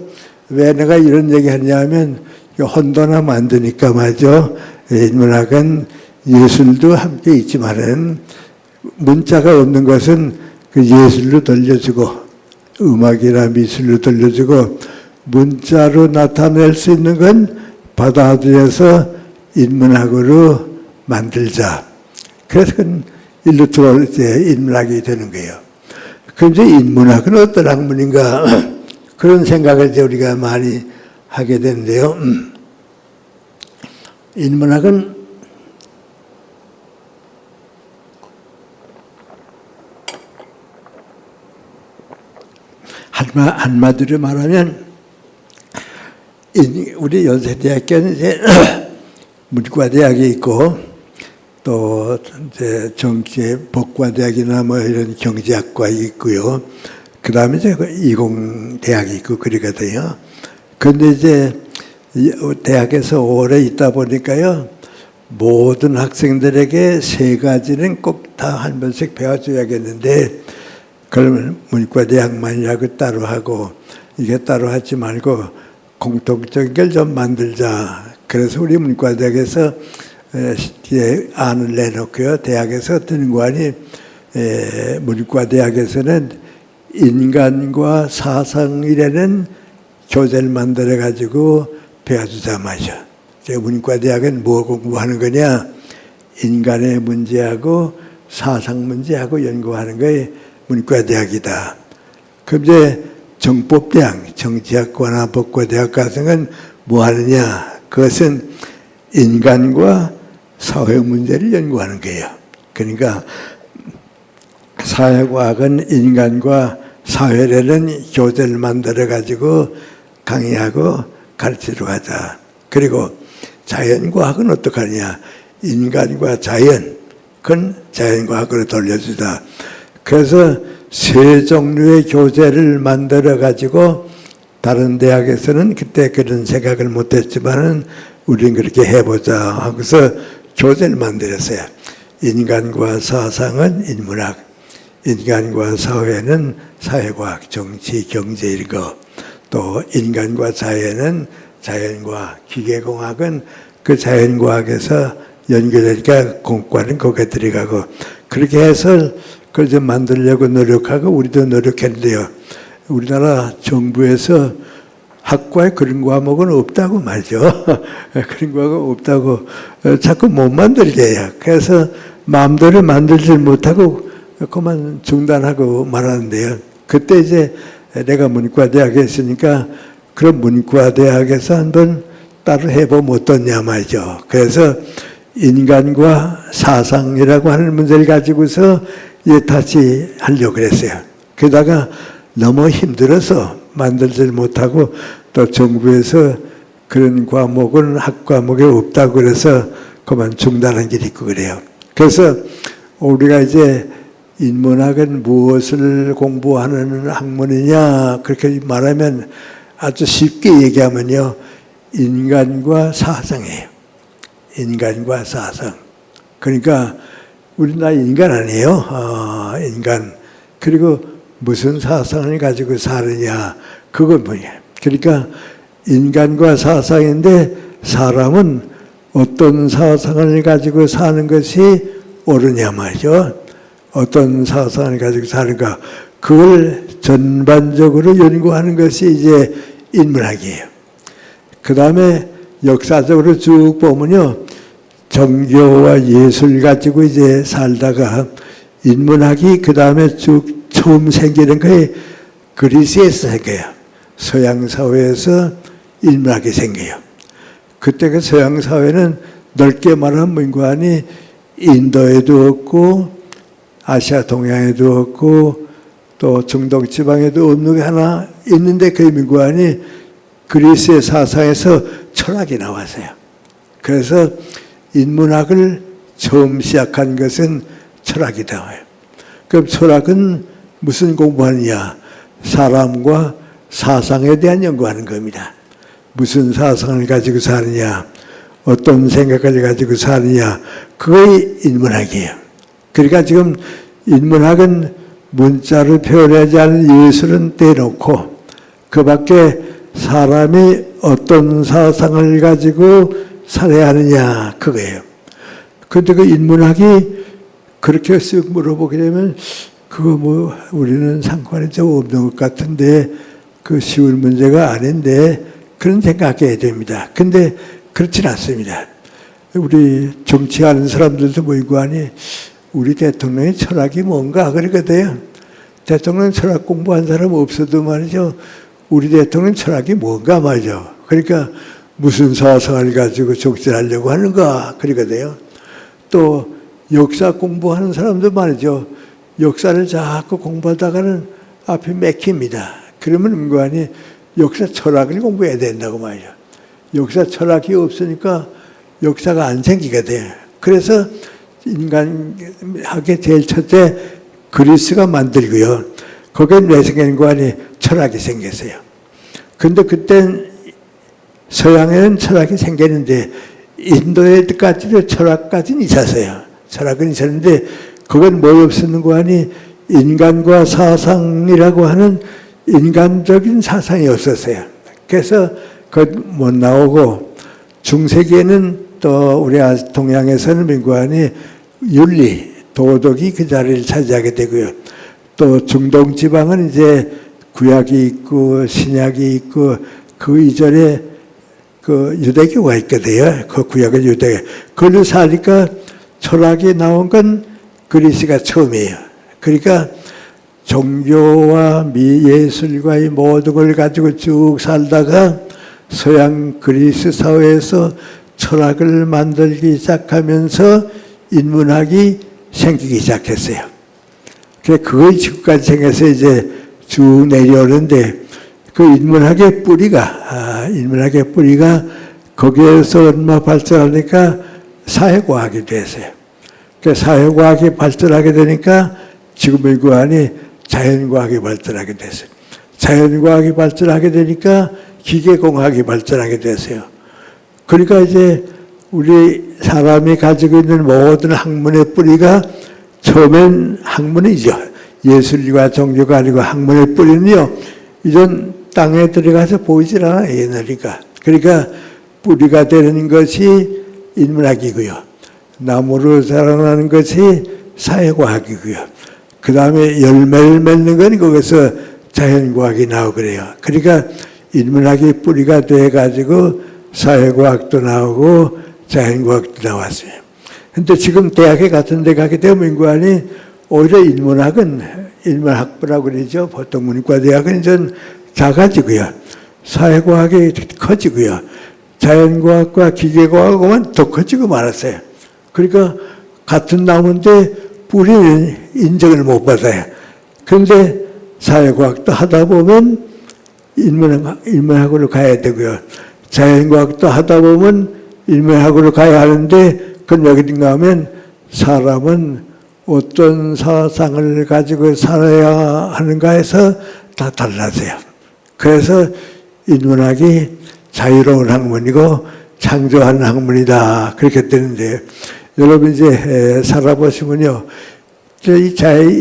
왜 내가 이런 얘기 하냐면 혼돈하 만드니까 말이죠. 인문학은 예술도 함께 있지만은 문자가 없는 것은 그 예술로 들려주고 음악이나 미술로 들려주고 문자로 나타낼 수 있는 건 받아들여서 인문학으로 만들자. 그래서 그건 일로 들어올 때 인문학이 되는 거예요. 그럼 이제 인문학은 어떤 학문인가 그런 생각을 이제 우리가 많이 하게 되는데요. 인문학은 한마디로 말하면 우리 연세대학교는 이제 문과대학이 있고 또 이제 정치 법과대학이나 뭐 이런 경제학과 있고요. 그 다음에 이제 이공대학이 있고 그러거든요. 그런데 이제 대학에서 오래 있다 보니까요. 모든 학생들에게 세 가지는 꼭 다 한 번씩 배워줘야겠는데 그러면 문과대학만이라고 따로 하고 이게 따로 하지 말고 공통적인 걸 좀 만들자. 그래서 우리 문과대학에서 안을 내놓고요. 대학에서 드는 거 아니 문과대학에서는 인간과 사상이라는 교재를 만들어 가지고 배워주자 마죠. 문과대학은 뭐 공부하는 거냐? 인간의 문제하고 사상 문제하고 연구하는 거에 문과대학이다. 그럼 이제 정법대학, 정치학과나 법과대학 같은 건 뭐 하느냐? 그것은 인간과 사회 문제를 연구하는 거예요. 그러니까 사회과학은 인간과 사회라는 교재를 만들어 가지고 강의하고 가르치러 가자. 그리고 자연과학은 어떻게 하느냐? 인간과 자연, 그건 자연과학으로 돌려주자. 그래서 세 종류의 교재를 만들어 가지고 다른 대학에서는 그때 그런 생각을 못했지만은 우리는 그렇게 해보자 하고서 교재를 만들었어요. 인간과 사상은 인문학, 인간과 사회는 사회과학, 정치, 경제 이런 거, 또 인간과 자연은 자연과학, 기계공학은 그 자연과학에서 연결되니까 공과는 거기에 들어가고 그렇게 해서 그걸 좀 만들려고 노력하고 우리도 노력했는데요. 우리나라 정부에서 학과에 그런 과목은 없다고 말이죠. 그런 과목 없다고 자꾸 못 만들게 해요. 그래서 마음대로 만들지 못하고 그만 중단하고 말하는데요. 그때 이제 내가 문과대학에 있으니까 그런 문과대학에서 한번 따로 해보면 어떻냐 말이죠. 그래서 인간과 사상이라고 하는 문제를 가지고서 다시 하려고 그랬어요. 게다가 너무 힘들어서 만들지 못하고 또 정부에서 그런 과목은 학과목에 없다고 그래서 그만 중단한 길이 있고 그래요. 그래서 우리가 이제 인문학은 무엇을 공부하는 학문이냐 그렇게 말하면 아주 쉽게 얘기하면요. 인간과 사상이에요. 인간과 사상. 그러니까 우리나라 인간 아니에요. 인간. 그리고 무슨 사상을 가지고 사느냐. 그건 뭐냐. 그러니까 인간과 사상인데 사람은 어떤 사상을 가지고 사는 것이 옳으냐 말이죠. 어떤 사상을 가지고 사는가. 그걸 전반적으로 연구하는 것이 이제 인문학이에요. 그 다음에 역사적으로 쭉 보면요. 종교와 예술 가지고 이제 살다가 인문학이 그 다음에 쭉 처음 생기는 거에 그리스에서 생겨요. 서양 사회에서 인문학이 생겨요. 그때 그 서양 사회는 넓게 말하면 민관이 인도에도 없고 아시아 동양에도 없고 또 중동 지방에도 없는 게 하나 있는데 그 민관이 그리스의 사상에서 철학이 나왔어요. 그래서 인문학을 처음 시작한 것은 철학이다. 그럼 철학은 무슨 공부하느냐? 사람과 사상에 대한 연구하는 겁니다. 무슨 사상을 가지고 사느냐? 어떤 생각을 가지고 사느냐? 그게 인문학이에요. 그러니까 지금 인문학은 문자로 표현하지 않은 예술은 떼놓고 그 밖에 사람이 어떤 사상을 가지고 살아야 하느냐 그거예요. 그런데 그 인문학이 그렇게 쓱 물어보게 되면 그거 뭐 우리는 상관이 좀 없는 것 같은데 그 쉬운 문제가 아닌데 그런 생각해야 됩니다. 근데 그렇진 않습니다. 우리 정치하는 사람들도 모이고 하니 우리 대통령의 철학이 뭔가 그러거든요. 대통령 철학 공부한 사람 없어도 말이죠. 우리 대통령 철학이 뭔가 말이죠. 그러니까 무슨 사상을 가지고 정치하려고 하는가 그러거든요. 또 역사 공부하는 사람도 말이죠. 역사를 자꾸 공부하다가는 앞이 맥힙니다. 그러면 은근히 역사 철학을 공부해야 된다고 말이죠. 역사 철학이 없으니까 역사가 안 생기게 돼요. 그래서 인간학의 제일 첫째 그리스가 만들고요. 거기에 뇌생관이 철학이 생겼어요. 근데 그땐 서양에는 철학이 생겼는데 인도에까지도 철학까지는 있었어요. 철학은 있었는데 그건 뭐 없었는 거 아니 인간과 사상이라고 하는 인간적인 사상이 없었어요. 그래서 그것 못 나오고 중세기에는 또 우리 동양에서는 민관이 윤리, 도덕이 그 자리를 차지하게 되고요. 또 중동 지방은 이제 구약이 있고 신약이 있고 그 이전에 그 유대교가 있거든요. 그 구약은 유대교. 그걸로 사니까 철학이 나온 건 그리스가 처음이에요. 그러니까 종교와 예술과의 모든 걸 가지고 쭉 살다가 서양 그리스 사회에서 철학을 만들기 시작하면서 인문학이 생기기 시작했어요. 그거의 지금까지 생겨서 이제 쭉 내려오는데 그 인문학의 뿌리가 거기에서 얼마 발전하니까 사회과학이 됐어요. 그 사회과학이 발전하게 되니까 지금의 구안이 자연과학이 발전하게 됐어요. 자연과학이 발전하게 되니까 기계공학이 발전하게 됐어요. 그러니까 이제 우리 사람이 가지고 있는 모든 학문의 뿌리가 처음엔 학문이죠. 예술과 종교가 아니고 학문의 뿌리는요. 이전 땅에 들어가서 보이질 않아요. 옛날이니까. 그러니까 뿌리가 되는 것이 인문학이고요. 나무로 자라나는 것이 사회과학이고요. 그 다음에 열매를 맺는 건 거기서 자연과학이 나오고 그래요. 그러니까 인문학이 뿌리가 돼가지고 사회과학도 나오고 자연과학도 나왔어요. 근데 지금 대학에 같은 데 가게 되면 민관이 오히려 인문학부라고 그러죠. 보통 문과대학은 좀 작아지고요. 사회과학이 커지고요. 자연과학과 기계과학은 더 커지고 말았어요. 그러니까 같은 나무인데 뿌리는 인정을 못 받아요. 그런데 사회과학도 하다 보면 인문학으로 가야 되고요. 자연과학도 하다 보면 인문학으로 가야 하는데 그럼 여기든가 하면 사람은 어떤 사상을 가지고 살아야 하는가에서 다 달라져요. 그래서 인문학이 자유로운 학문이고 창조하는 학문이다. 그렇게 되는데 여러분 이제 살아보시면요. 이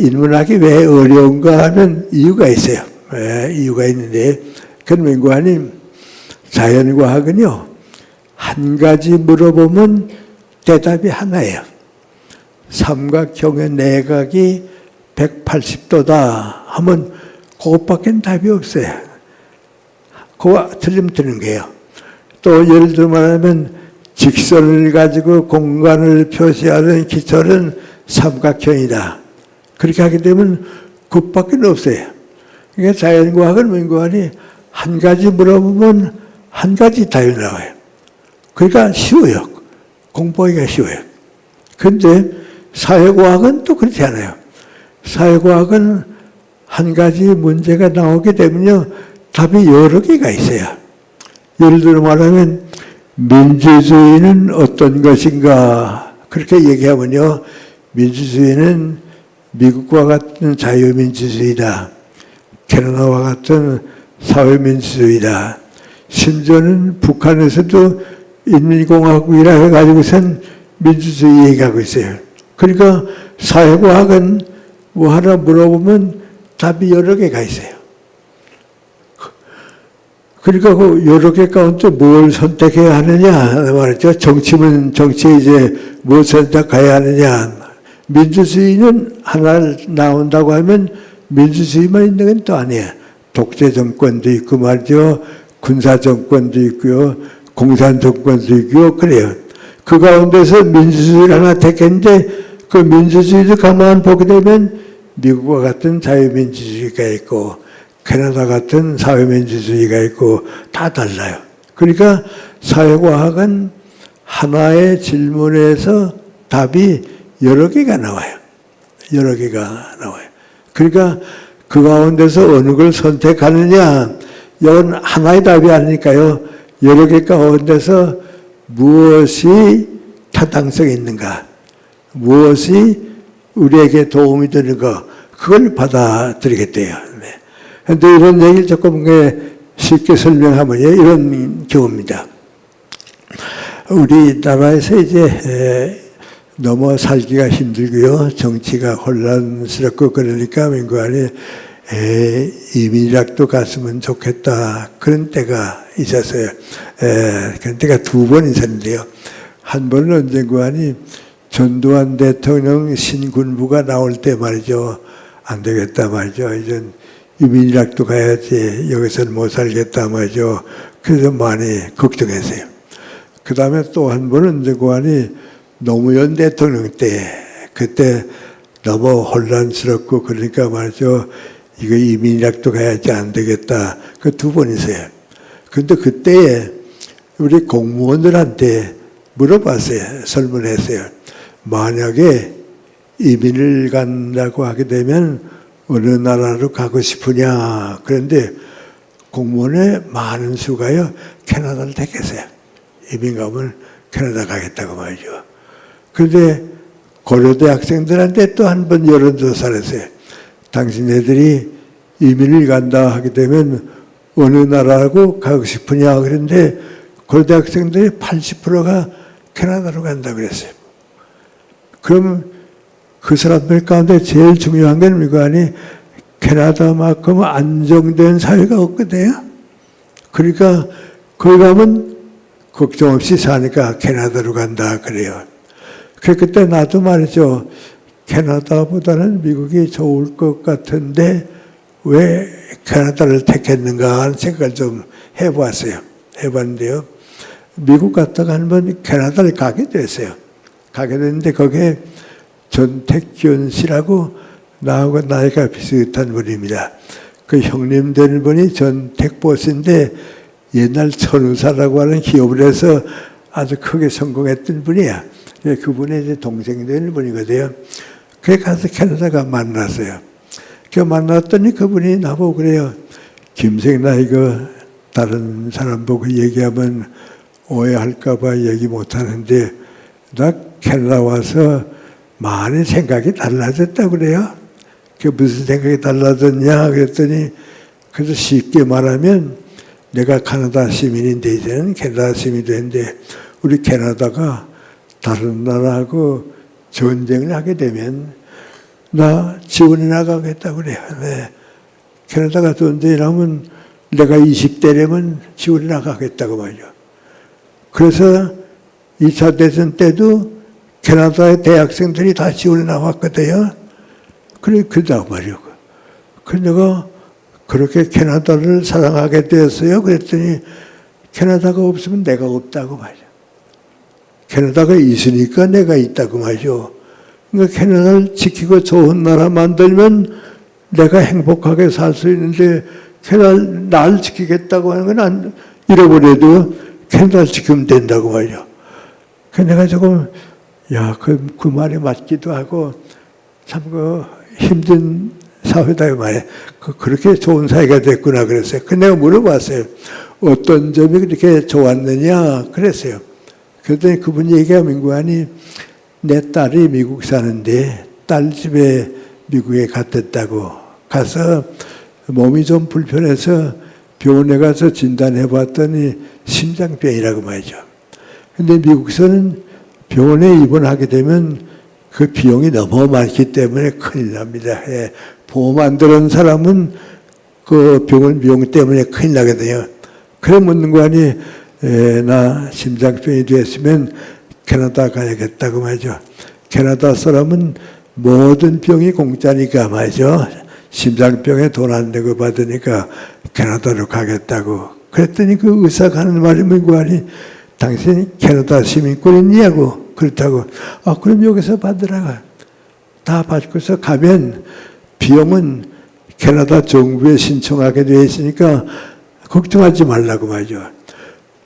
인문학이 왜 어려운가 하면 이유가 있어요. 이유가 있는데 그건 민관님 자연과학은요. 한 가지 물어보면 대답이 하나예요. 삼각형의 내각이 180도다 하면 그것밖에 답이 없어요. 그거 틀리면 틀린 거예요. 또 예를 들어 말하면 직선을 가지고 공간을 표시하는 기철은 삼각형이다. 그렇게 하게 되면 그것밖에 없어요. 그러니까 자연과학은 민관이 한 가지 물어보면 한 가지 답이 나와요. 그러니까 쉬워요. 공부하기가 쉬워요. 그런데 사회과학은 또 그렇지 않아요. 사회과학은 한 가지 문제가 나오게 되면요. 답이 여러 개가 있어요. 예를 들어 말하면 민주주의는 어떤 것인가 그렇게 얘기하면요. 민주주의는 미국과 같은 자유민주주의다. 캐나다와 같은 사회민주주의다. 심지어는 북한에서도 인민공화국이라 해가지고선 민주주의 얘기하고 있어요. 그러니까 사회과학은 뭐 하나 물어보면 답이 여러 개가 있어요. 그러니까 그 여러 개 가운데 뭘 선택해야 하느냐 말이죠. 정치면 정치에 이제 뭘 선택해야 하느냐. 민주주의는 하나 나온다고 하면 민주주의만 있는 건 또 아니에요. 독재 정권도 있고 말이죠. 군사 정권도 있고요. 공산 정권도 있고요. 그래요. 그 가운데서 민주주의를 하나 택했는데 그 민주주의를 가만 보게 되면 미국과 같은 자유민주주의가 있고 캐나다 같은 사회민주주의가 있고 다 달라요. 그러니까 사회과학은 하나의 질문에서 답이 여러 개가 나와요. 여러 개가 나와요. 그러니까 그 가운데서 어느 걸 선택하느냐 이건 하나의 답이 아니니까요. 여러 개 가운데서 무엇이 타당성이 있는가 무엇이 우리에게 도움이 되는가 그걸 받아들이게 돼요. 그런데 이런 얘기를 조금 쉽게 설명하면요. 이런 경우입니다. 우리나라에서 이제 너무 살기가 힘들고요. 정치가 혼란스럽고 그러니까 민관이 이민이라도 갔으면 좋겠다. 그런 때가 있었어요. 그런 때가 두 번 있었는데요. 한 번은 언젠가니 전두환 대통령 신군부가 나올 때 말이죠. 안 되겠다 말이죠. 이제 이민이라도 가야지 여기서는 못 살겠다 말이죠. 그래서 많이 걱정했어요. 그 다음에 또 한 번은 언젠가니 노무현 대통령 때 그때 너무 혼란스럽고 그러니까 말이죠. 이거 이민이라도 가야지 안 되겠다. 그 두 번 있어요. 근데 그때 우리 공무원들한테 물어봤어요. 설문했어요. 만약에 이민을 간다고 하게 되면 어느 나라로 가고 싶으냐. 그런데 공무원의 많은 수가요. 캐나다를 택했어요. 이민 가면 캐나다 가겠다고 말이죠. 그런데 고려대 학생들한테 또 한 번 여론조사를 했어요. 당신네들이 이민을 간다 하게 되면 어느 나라라고 가고 싶으냐. 그런데 고려대 학생들이 80%가 캐나다로 간다 그랬어요. 그럼 그 사람들 가운데 제일 중요한 건 미관이 캐나다만큼 안정된 사회가 없거든요. 그러니까 거기 가면 걱정 없이 사니까 캐나다로 간다 그래요. 그때 나도 말이죠. 캐나다보다는 미국이 좋을 것 같은데 왜 캐나다를 택했는가 하는 생각을 좀 해봤어요. 해봤는데요. 미국 갔다가 한번 캐나다를 가게 됐어요. 가게 됐는데 거기에 전택균 씨라고 나하고 나이가 비슷한 분입니다. 그 형님 되는 분이 전택보스인데 옛날 천우사라고 하는 기업을 해서 아주 크게 성공했던 분이야. 그분의 이제 동생 되는 분이거든요. 그래 가서 캐나다가 만났어요. 그 만났더니 그분이 나보고 그래요. 김생나 이거 다른 사람 보고 얘기하면 오해할까봐 얘기 못하는데 나 캐나다 와서 많이 생각이 달라졌다고 그래요. 그 무슨 생각이 달라졌냐 그랬더니 그래서 쉽게 말하면 내가 캐나다 시민인데 이제는 캐나다 시민이 됐는데 우리 캐나다가 다른 나라하고 전쟁을 하게 되면 나 지원해 나가겠다고 그래요. 네. 캐나다가 전쟁이라면 내가 20대라면 지원해 나가겠다고 말이죠. 그래서 2차 대전 때도 캐나다의 대학생들이 다 지원해 나왔거든요. 그래, 그러다 말이요. 그래서 내가 그렇게 캐나다를 사랑하게 되었어요. 그랬더니 캐나다가 없으면 내가 없다고 말이죠. 캐나다가 있으니까 내가 있다고 말이죠. 그러니까 캐나다를 지키고 좋은 나라 만들면 내가 행복하게 살 수 있는데 캐나다 날 지키겠다고 하는 건 안 잃어버려도 캐나다를 지키면 된다고 말이죠. 그래서 내가 조금 그 말이 맞기도 하고 참 힘든 사회다 말이야. 그렇게 좋은 사회가 됐구나 그랬어요. 그 내가 물어봤어요. 어떤 점이 그렇게 좋았느냐 그랬어요. 그랬더니 그분이 얘기하는 거아니 내 딸이 미국 사는데 딸 집에 미국에 갔댔다고 가서 몸이 좀 불편해서 병원에 가서 진단해 봤더니 심장병이라고 말이죠. 근데 미국에서는 병원에 입원하게 되면 그 비용이 너무 많기 때문에 큰일 납니다. 예. 보험 안 들은 사람은 그 병원 비용 때문에 큰일 나거든요. 그래 묻는 거 아니, 나 심장병이 됐으면 캐나다 가야겠다고 말이죠. 캐나다 사람은 모든 병이 공짜니까 말이죠. 심장병에 돈 안 내고 받으니까 캐나다로 가겠다고. 그랬더니 그 의사가 하는 말이 뭔가 아니, 당신이 캐나다 시민권이냐고. 그렇다고. 그럼 여기서 받으라가. 다 받고서 가면 비용은 캐나다 정부에 신청하게 되어 있으니까 걱정하지 말라고 말이죠.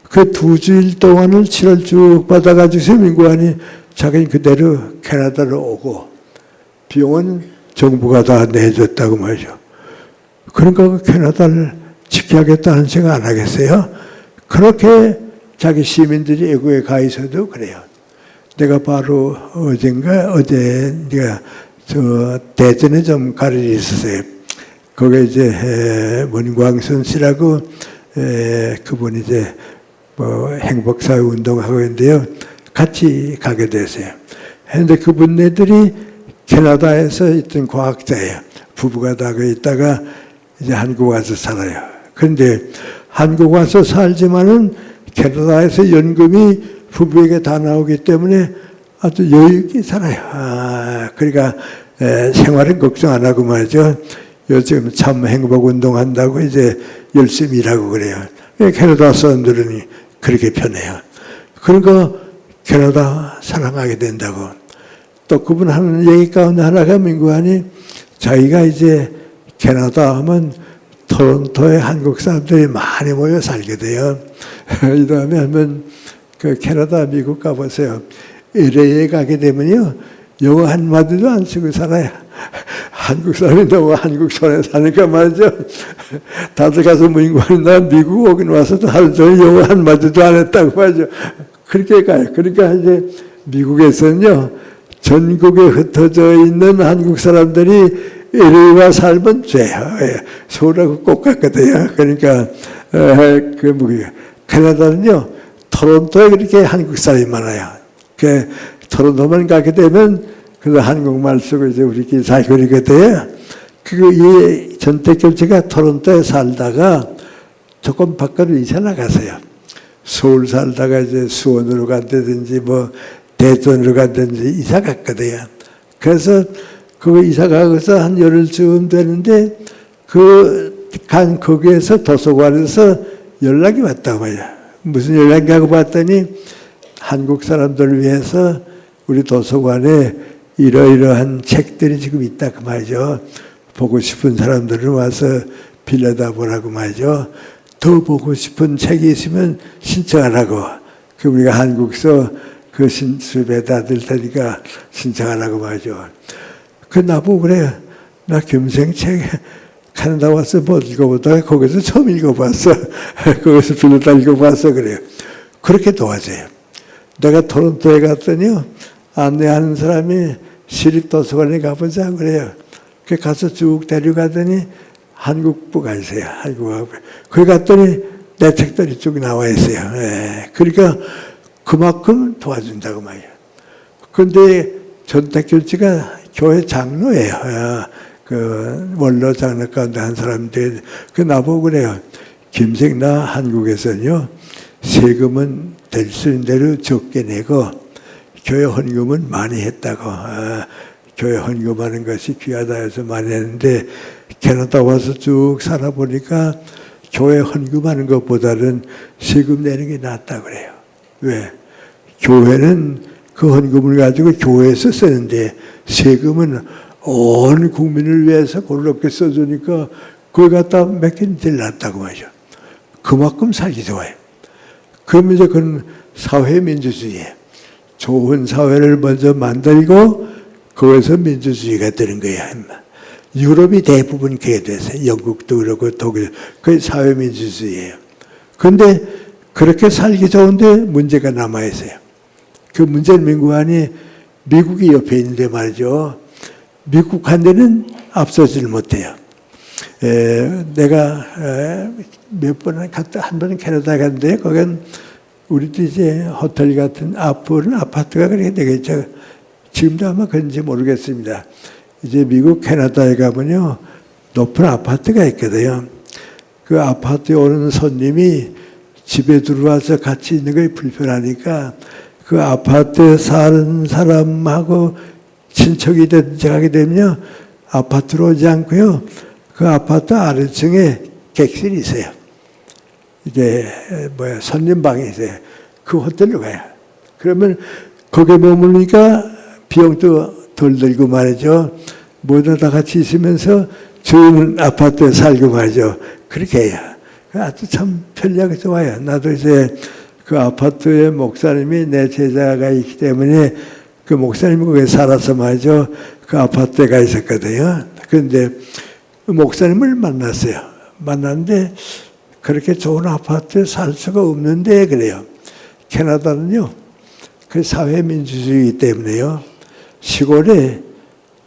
그 2주일 동안을 치료를 쭉 받아가지고 세민관이 자기는 그대로 캐나다로 오고 비용은 정부가 다 내줬다고 말이죠. 그러니까 그 캐나다를 지켜야겠다는 생각 안 하겠어요? 그렇게 자기 시민들이 애국에 가 있어도 그래요. 내가 바로 어제 내가 대전에 좀 갈 일이 있었어요. 거기에 이제 문광선 씨라고 그분이 이제 행복사회 운동하고 있는데요. 같이 가게 됐어요. 그런데 그분네들이 캐나다에서 있던 과학자예요. 부부가 다 그 있다가 이제 한국 와서 살아요. 그런데 한국 와서 살지만은 캐나다에서 연금이 부부에게 다 나오기 때문에 아주 여유 있게 살아요. 그러니까 생활은 걱정 안 하고 말이죠. 요즘 참 행복 운동한다고 이제 열심히 일하고 그래요. 캐나다 사람들은 그렇게 편해요. 그러니까 캐나다 사랑하게 된다고. 또 그분 하는 얘기 가운데 하나가 민구하니 자기가 이제 캐나다 하면 토론토에 한국 사람들이 많이 모여 살게 돼요. 이 다음에 한번 그 캐나다 미국 가보세요. LA에 가게 되면요. 영어 한마디도 안 쓰고 살아요. 한국 사람이 너무 한국 손에 사니까 말이죠. 다들 가서 문인관이 나 미국 오긴 와서도 하루 종일 영어 한마디도 안 했다고 하죠. 그렇게 가요. 그러니까 이제 미국에서는요. 전국에 흩어져 있는 한국 사람들이 LA와 살면 돼요. 서울하고 꼭 같거든요. 그러니까 캐나다는요. 토론토에 그렇게 한국 사람이 많아요. 그 토론토만 가게 되면 그래서 한국말 쓰고 이제 우리끼리 살고 그러거든요. 이 전태겸 씨가 토론토에 살다가 조금 밖으로 이사 나갔어요. 서울 살다가 이제 수원으로 간다든지 뭐 대전으로 간다든지 이사 갔거든요. 그래서 그 이사 가서 한 열흘쯤 되는데 거기에서 도서관에서 연락이 왔다고 말이야. 무슨 연락이 하고 봤더니 한국 사람들을 위해서 우리 도서관에 이러이러한 책들이 지금 있다 그 말이죠. 보고 싶은 사람들은 와서 빌려다 보라고 말이죠. 더 보고 싶은 책이 있으면 신청하라고. 그 우리가 한국서 그 수입에다 들 테니까 신청하라고 말이죠. 그 나보고 그래요. 나 겸생 책 캐나다 와서 못 읽어보다가 거기서 처음 읽어봤어. 거기서 빌려다 읽어봤어 그래요. 그렇게 도와줘요. 내가 토론토에 갔더니요. 안내하는 사람이 시립도서관에 가보자 그래요. 그 가서 쭉 데려가더니 한국부가 있어요. 한국부. 거기 갔더니 내 책들이 쭉 나와 있어요. 예. 그러니까 그만큼 도와준다고 말이에요. 그런데 전택교지가 교회 장로예요. 그 원로 장로 가운데 한 사람인데 그 나보고 그래요. 김생 나 한국에서는요. 세금은 될 수 있는 대로 적게 내고 교회 헌금은 많이 했다고. 교회 헌금하는 것이 귀하다 해서 많이 했는데 캐나다 와서 쭉 살아보니까 교회 헌금하는 것보다는 세금 내는 게 낫다고 그래요. 왜? 교회는 그 헌금을 가지고 교회에서 쓰는데 세금은 온 국민을 위해서 고르게 써주니까 그걸 갖다 맡기는 제일 낫다고 말이죠. 그만큼 살기 좋아요. 그러면 이제 그건 사회민주주의예요. 좋은 사회를 먼저 만들고 거기서 민주주의가 되는 거예요. 유럽이 대부분 그게 됐어요. 영국도 그렇고 독일. 그게 사회민주주의예요. 그런데 그렇게 살기 좋은데 문제가 남아있어요. 그 문제는 민구안이 미국이 옆에 있는데 말이죠. 미국 한 데는 앞서지를 못해요. 내가 몇 번 갔다 한 번은 캐나다 갔는데 거긴 우리도 이제 호텔 같은 아파트가 그렇게 되겠죠. 지금도 아마 그런지 모르겠습니다. 이제 미국 캐나다에 가면요 높은 아파트가 있거든요. 그 아파트에 오는 손님이 집에 들어와서 같이 있는 게 불편하니까 그 아파트에 사는 사람하고 친척이 하게 되면요 아파트로 오지 않고요 그 아파트 아래층에 객실이 있어요. 이제 손님방이 있어요. 그 호텔로 가요. 그러면 거기에 머무르니까 비용도 덜 들고 말이죠. 모두 다 같이 있으면서 좋은 아파트에 살고 말이죠. 그렇게 해요. 아주 참 편리하게 좋아요. 나도 이제 그 아파트에 목사님이 내 제자가 있기 때문에 그 목사님이 거기에 살아서 말이죠. 그 아파트에 가 있었거든요. 그런데 그 목사님을 만났어요. 만났는데 그렇게 좋은 아파트에 살 수가 없는데 그래요. 캐나다는요. 그 사회민주주의이기 때문에요. 시골에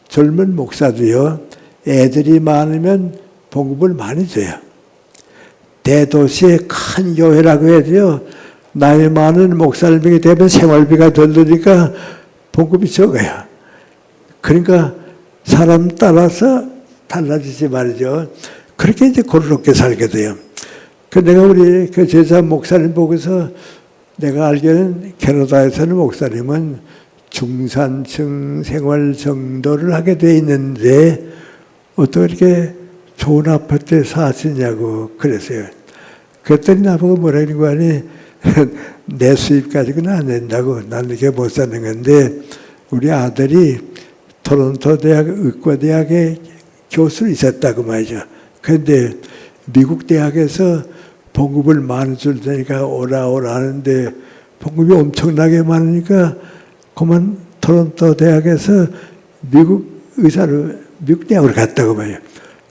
젊은 목사도요. 애들이 많으면 봉급을 많이 줘요. 대도시의 큰 교회라고 해도요. 나이 많은 목사님이 되면 생활비가 덜 드니까 봉급이 적어요. 그러니까 사람 따라서 달라지지 말이죠. 그렇게 이제 고르게 살게 돼요. 내가 우리 그 제자 목사님 보고서 내가 알기로는 캐나다에서는 목사님은 중산층 생활 정도를 하게 돼 있는데 어떻게 이렇게 좋은 아파트에 사시냐고 그랬어요. 그랬더니 나보고 뭐라 그런 거 아니 내 수입 가지고는 안 된다고. 나는 이렇게 못 사는 건데 우리 아들이 토론토 대학 의과대학에 교수로 있었다고 말이죠. 그런데 미국 대학에서 봉급을 많이 줄 테니까 오라 하는데 봉급이 엄청나게 많으니까 그만 토론토 대학에서 미국 대학으로 갔다고 봐요.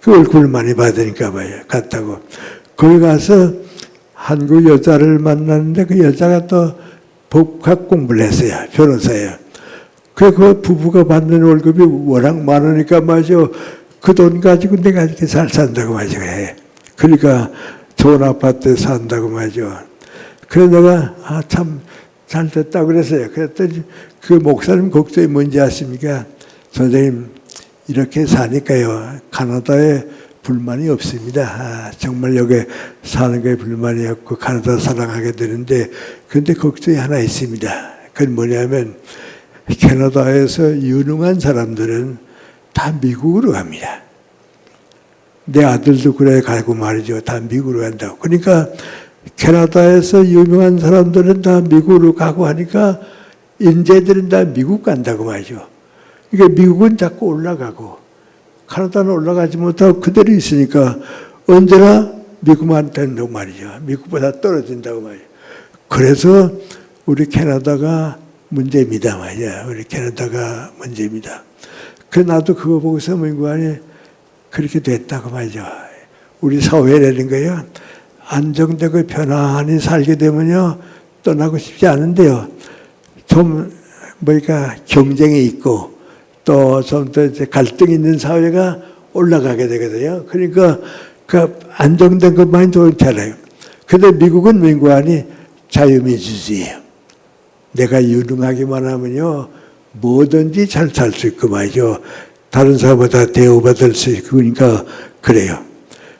그 월급을 많이 받으니까 봐요. 갔다고. 거기 가서 한국 여자를 만났는데 그 여자가 또 법학 공부를 했어요. 변호사예요. 그 부부가 받는 월급이 워낙 많으니까 말이죠. 그 돈 가지고 내가 이렇게 잘 산다고 말이죠. 그러니까 좋은 아파트에 산다고 말이죠. 그래서 내가 참 잘 됐다고 그랬어요. 그랬더니 그 목사님 걱정이 뭔지 아십니까? 선생님 이렇게 사니까요. 캐나다에 불만이 없습니다. 정말 여기 사는 거에 불만이 없고 캐나다 사랑하게 되는데 그런데 걱정이 하나 있습니다. 그건 뭐냐면 캐나다에서 유능한 사람들은 다 미국으로 갑니다. 내 아들도 그래 가고 말이죠. 다 미국으로 간다고. 그러니까 캐나다에서 유명한 사람들은 다 미국으로 가고 하니까 인재들은 다 미국 간다고 말이죠. 그러니까 미국은 자꾸 올라가고 캐나다는 올라가지 못하고 그대로 있으니까 언제나 미국만 된다고 말이죠. 미국보다 떨어진다고 말이죠. 그래서 우리 캐나다가 문제입니다 말이야. 우리 캐나다가 문제입니다. 그 나도 그거 보고서 민구안이 그렇게 됐다고 말이죠. 우리 사회라는 거요. 안정되고 편안히 살게 되면요. 떠나고 싶지 않은데요. 좀 뭐니까 경쟁이 있고 또 좀 더 이제 갈등이 있는 사회가 올라가게 되거든요. 그러니까 그 안정된 것만이 좋잖아요. 근데 미국은 민구안이 자유민주주의예요. 내가 유능하기만 하면요. 뭐든지 잘 살 수 있고 말이죠. 다른 사람보다 대우받을 수 있고 그러니까 그래요.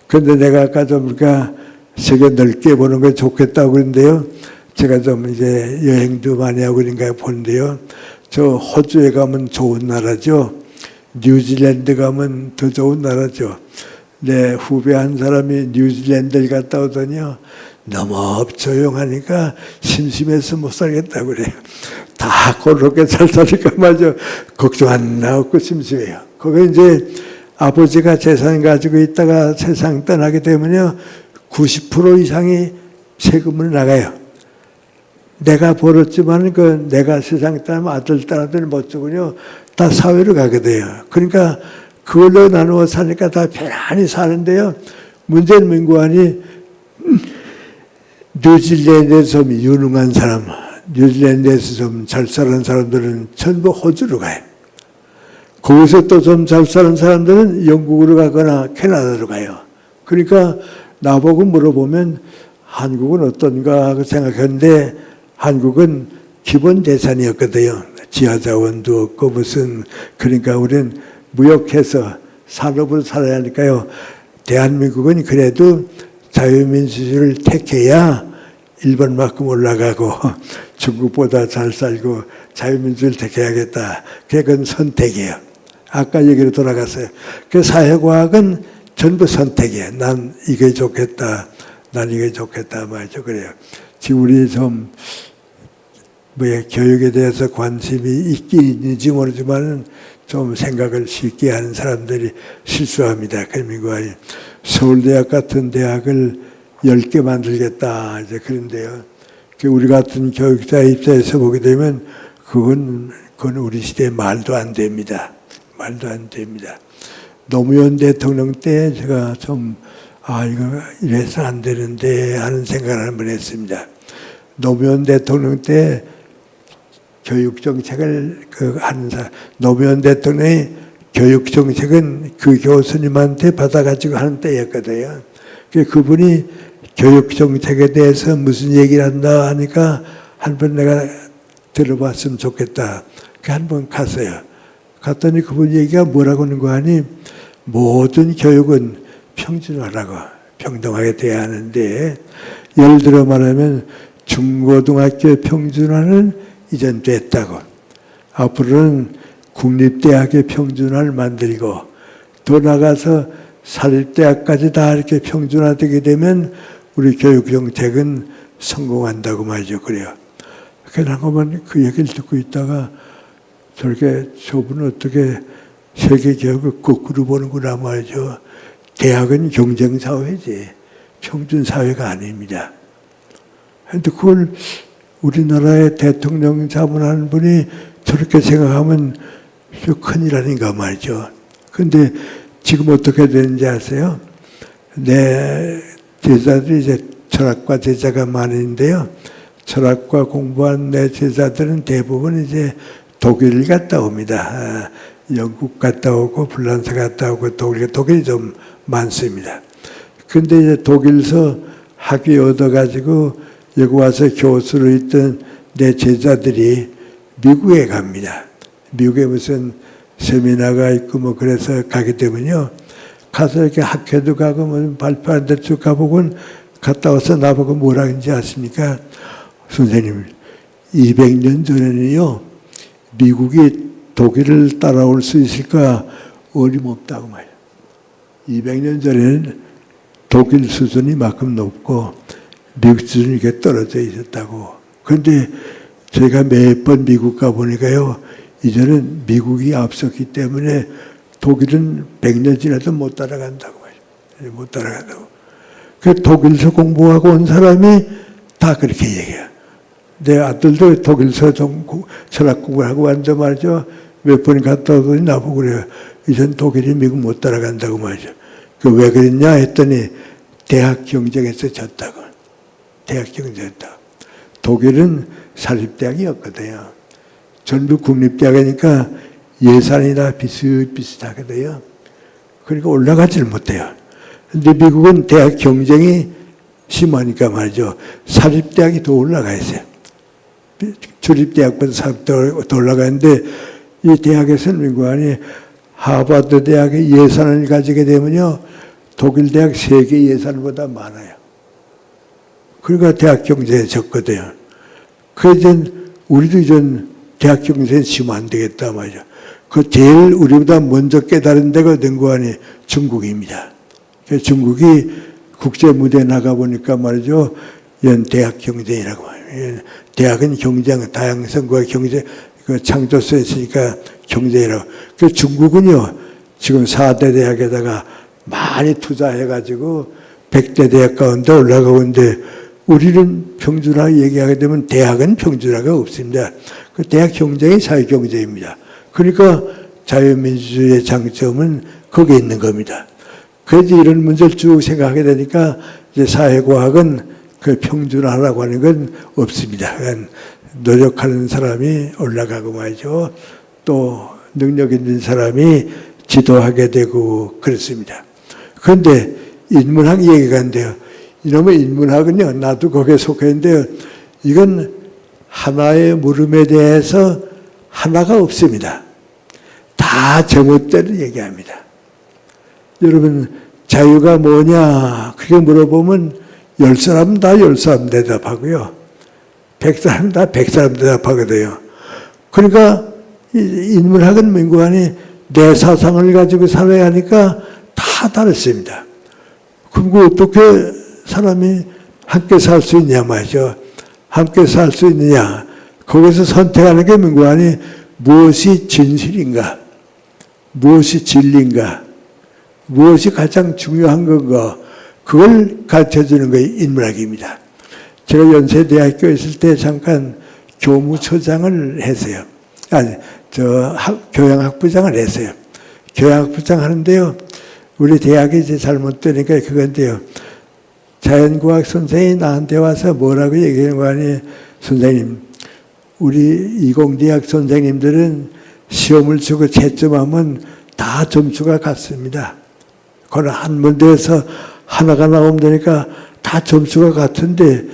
그런데 내가 아까 좀 그러니까 세계 넓게 보는 게 좋겠다고 그러는데요. 제가 좀 이제 여행도 많이 하고 그런가 보는데요. 저 호주에 가면 좋은 나라죠. 뉴질랜드 가면 더 좋은 나라죠. 내 후배 한 사람이 뉴질랜드를 갔다 오더니요. 너무 조용하니까 심심해서 못 살겠다고 그래요. 다 그렇게 잘 사니까 맞아. 걱정 안 나고 심심해요. 거기 이제 아버지가 재산 가지고 있다가 세상 떠나게 되면요. 90% 이상이 세금을 나가요. 내가 벌었지만 그 내가 세상 떠나면 아들, 딸들 못 주고요. 다 사회로 가게 돼요. 그러니까 그걸로 나누어 사니까 다 편안히 사는데요. 문재인 민구안이 뉴질랜드에서 좀 유능한 사람, 뉴질랜드에서 좀 잘 사는 사람들은 전부 호주로 가요. 거기서 또 좀 잘 사는 사람들은 영국으로 가거나 캐나다로 가요. 그러니까 나보고 물어보면 한국은 어떤가 하고 생각했는데 한국은 기본 재산이었거든요. 지하자원도 없고 무슨 그러니까 우리는 무역해서 산업을 살아야 하니까요. 대한민국은 그래도 자유민주주의를 택해야 일본만큼 올라가고 중국보다 잘 살고 자유민주주의를 택해야겠다. 그건 선택이에요. 아까 얘기로 돌아갔어요. 그 사회과학은 전부 선택이에요. 난 이게 좋겠다. 난 이게 좋겠다 말이죠. 그래요. 지금 우리 좀 교육에 대해서 관심이 있긴 있는지 모르지만 좀 생각을 쉽게 하는 사람들이 실수합니다. 그러면 서울대학 같은 대학을 10개 만들겠다. 이제 그런데요. 우리 같은 교육자 입장에서 보게 되면 그건 우리 시대에 말도 안 됩니다. 말도 안 됩니다. 노무현 대통령 때 제가 좀 이거 이래서 안 되는데 하는 생각을 한번 했습니다. 노무현 대통령 때 교육정책을 하는 사람, 노무현 대통령의 교육정책은 그 교수님한테 받아가지고 하는 때였거든요. 그분이 교육정책에 대해서 무슨 얘기를 한다 하니까 한번 내가 들어봤으면 좋겠다. 한번 갔어요. 갔더니 그분 얘기가 뭐라고 하는 거 아니? 모든 교육은 평준화라고 평등하게 돼야 하는데 예를 들어 말하면 중고등학교 평준화는 이젠 됐다고. 앞으로는 국립대학의 평준화를 만들고 더 나가서 사립대학까지 다 이렇게 평준화되게 되면 우리 교육정책은 성공한다고 말이죠. 그래요. 그냥 그 얘기를 듣고 있다가 저렇게 저분은 어떻게 세계 교육을 거꾸로 보는구나 말이죠. 대학은 경쟁사회지 평준사회가 아닙니다. 그런데 그걸 우리나라의 대통령 자문하는 분이 저렇게 생각하면 큰일 아닌가 말이죠. 그런데 지금 어떻게 되는지 아세요? 내 제자들이 이제 철학과 제자가 많은데요. 철학과 공부한 내 제자들은 대부분 이제 독일 갔다 옵니다. 영국 갔다 오고 프랑스 갔다 오고 독일이 좀 많습니다. 근데 이제 독일서 학위 얻어가지고 여기 와서 교수로 있던 내 제자들이 미국에 갑니다. 미국에 무슨 세미나가 있고 그래서 가게 되면요. 가서 이렇게 학회도 가고 발표하는 데 쭉 가보곤 갔다 와서 나보고 뭐라 하는지 아십니까? 선생님, 200년 전에는요, 미국이 독일을 따라올 수 있을까 어림없다고 말이에요. 200년 전에는 독일 수준이 만큼 높고 미국 수준이 이렇게 떨어져 있었다고. 그런데 제가 몇 번 미국 가보니까요, 이제는 미국이 앞섰기 때문에 독일은 100년 지나도 못 따라간다고 말이죠. 못 따라간다고. 그 독일서 공부하고 온 사람이 다 그렇게 얘기해요. 내 아들도 독일서 철학 공부하고 왔는데 말이죠. 몇 번 갔다 오더니 나보고 그래요. 이젠 독일이 미국 못 따라간다고 말이죠. 그 왜 그랬냐 했더니 대학 경쟁에서 졌다고. 대학 경쟁했다. 독일은 사립대학이었거든요. 전부 국립대학이니까 예산이 다 비슷비슷하거든요. 그러니까 올라가지를 못해요. 근데 미국은 대학 경쟁이 심하니까 말이죠. 사립대학이 더 올라가 있어요. 주립대학보다 사립대학이 더 올라가는데 이 대학에서는 민관이 하버드 대학의 예산을 가지게 되면요. 독일 대학 세계 예산보다 많아요. 그러니까 대학 경쟁에 졌거든요. 그래서 우리도 이젠 대학 경쟁에 지면 안 되겠다 말이죠. 그 제일 우리보다 먼저 깨달은 데가 능구하니 중국입니다. 중국이 국제 무대에 나가 보니까 말이죠. 이런 대학 경쟁이라고 말이에요. 대학은 경쟁, 다양성과 경쟁, 그 창조성에 있으니까 경쟁이라고. 그 중국은요, 지금 4대 대학에다가 많이 투자해가지고 100대 대학 가운데 올라가고 있는데 우리는 평준화 얘기하게 되면 대학은 평준화가 없습니다. 그 대학 경쟁이 사회 경쟁입니다. 그러니까 자유민주주의의 장점은 거기에 있는 겁니다. 그래서 이런 문제를 쭉 생각하게 되니까 이제 사회과학은 그 평준화라고 하는 건 없습니다. 노력하는 사람이 올라가고 말이죠. 또 능력 있는 사람이 지도하게 되고 그렇습니다. 그런데 인문학 얘기가 있는데요. 이놈의 인문학은요, 나도 거기에 속해 있는데요. 이건 하나의 물음에 대해서 하나가 없습니다. 다 제멋대로 얘기합니다. 여러분, 자유가 뭐냐? 그렇게 물어보면 10사람은 다 10사람 대답하고요. 100사람은 다 100사람 대답하거든요. 그러니까 인문학은 민구안이 내 사상을 가지고 살아야 하니까 다 다릅니다. 그럼 어떻게 사람이 함께 살 수 있냐 말이죠. 함께 살 수 있느냐. 거기서 선택하는 게 민구안이 무엇이 진실인가? 무엇이 진리인가? 무엇이 가장 중요한 건가? 그걸 가르쳐주는 것이 인문학입니다. 제가 연세대학교에 있을 때 잠깐 교무처장을 했어요. 아니, 교양학부장을 했어요. 교양학부장 하는데요. 우리 대학이 이제 잘못되니까 그건데요. 자연과학 선생님이 나한테 와서 뭐라고 얘기하는 거 아니에요? 선생님, 우리 이공대학 선생님들은 시험을 치고 채점하면 다 점수가 같습니다. 그건 한 문제에서 하나가 나오면 되니까 다 점수가 같은데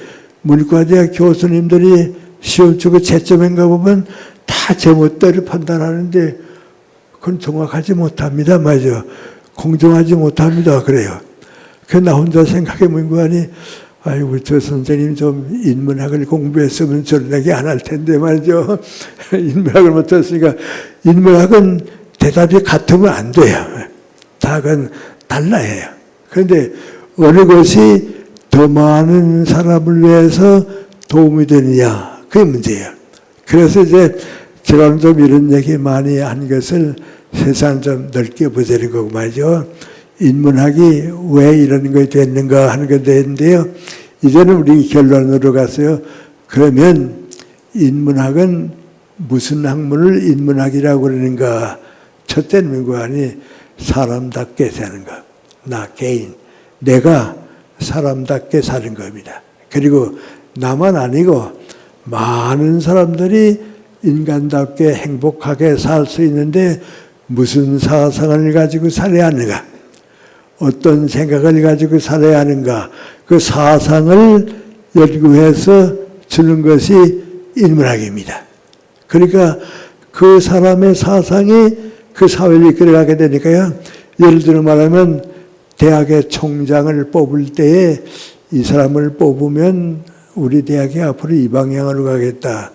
문과대학 교수님들이 시험 치고 채점한가 보면 다 제멋대로 판단하는데 그건 정확하지 못합니다. 맞아요. 공정하지 못합니다. 그래요. 그 나 혼자 생각해 본 거 아니, 아유, 우리 저 선생님 좀 인문학을 공부했으면 저런 얘기 안 할 텐데 말이죠. 인문학을 못했으니까 인문학은 대답이 같으면 안 돼요. 다 그건 달라야 해요. 그런데 어느 것이 더 많은 사람을 위해서 도움이 되느냐, 그게 문제예요. 그래서 이제 제가 좀 이런 얘기 많이 한 것을 세상 좀 넓게 보자는 거고 말이죠. 인문학이 왜 이런 것이 됐는가 하는 게 되는데요. 이제는 우리 결론으로 갔어요. 그러면 인문학은 무슨 학문을 인문학이라고 그러는가? 첫째는 민구안이 사람답게 사는 것. 나 개인. 내가 사람답게 사는 겁니다. 그리고 나만 아니고 많은 사람들이 인간답게 행복하게 살 수 있는데 무슨 사상을 가지고 살아야 하는가? 어떤 생각을 가지고 살아야 하는가? 그 사상을 연구해서 주는 것이 인문학입니다. 그러니까 그 사람의 사상이 그 사회를 이끌어가게 되니까요. 예를 들어 말하면 대학의 총장을 뽑을 때에 이 사람을 뽑으면 우리 대학이 앞으로 이 방향으로 가겠다.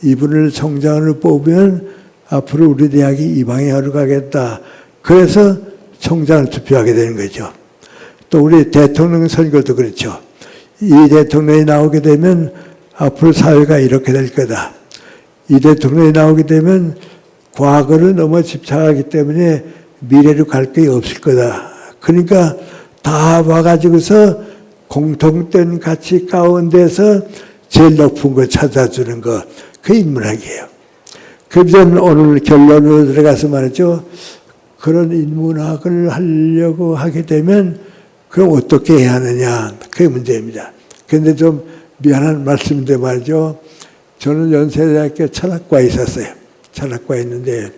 이분을 총장으로 뽑으면 앞으로 우리 대학이 이 방향으로 가겠다. 그래서 총장을 투표하게 되는 거죠. 또 우리 대통령 선거도 그렇죠. 이 대통령이 나오게 되면 앞으로 사회가 이렇게 될 거다. 이 대통령이 나오게 되면 과거를 너무 집착하기 때문에 미래로 갈 게 없을 거다. 그러니까 다 와가지고서 공통된 가치 가운데서 제일 높은 거 찾아주는 거, 그 인문학이에요. 그래서 오늘 결론으로 들어가서 말이죠. 그런 인문학을 하려고 하게 되면 그럼 어떻게 해야 하느냐, 그게 문제입니다. 그런데 좀 미안한 말씀인데 말이죠. 저는 연세대학교 철학과에 있었어요. 철학과에 있는데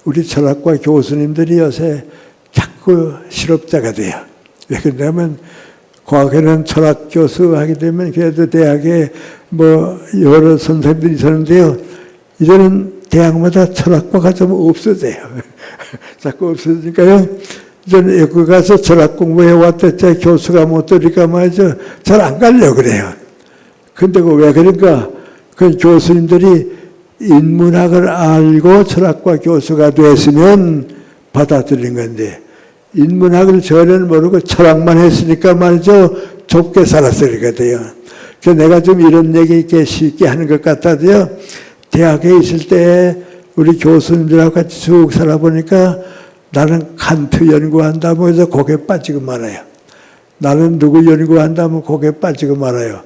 우리 철학과 교수님들이 요새 자꾸 실업자가 돼요. 왜 그러냐면 과거에는 철학 교수 하게 되면 그래도 대학에 뭐 여러 선생님들이 있었는데요. 이제는 대학마다 철학과가 좀 없어져요. 자꾸 없어지니까요. 저는 여기 가서 철학 공부해 왔다 제 교수가 못 들으니까 말이죠. 잘 안 가려고 그래요. 근데 왜 그러니까 그 교수님들이 인문학을 알고 철학과 교수가 됐으면 받아들인 건데 인문학을 전혀 모르고 철학만 했으니까 말이죠. 좁게 살았으니까요. 그래서 내가 좀 이런 얘기 이렇게 쉽게 하는 것 같아도요. 대학에 있을 때 우리 교수님들하고 같이 쭉 살아보니까 나는 칸트 연구한다고 해서 거기에 빠지고 말아요. 나는 누구 연구한다면 거기에 빠지고 말아요.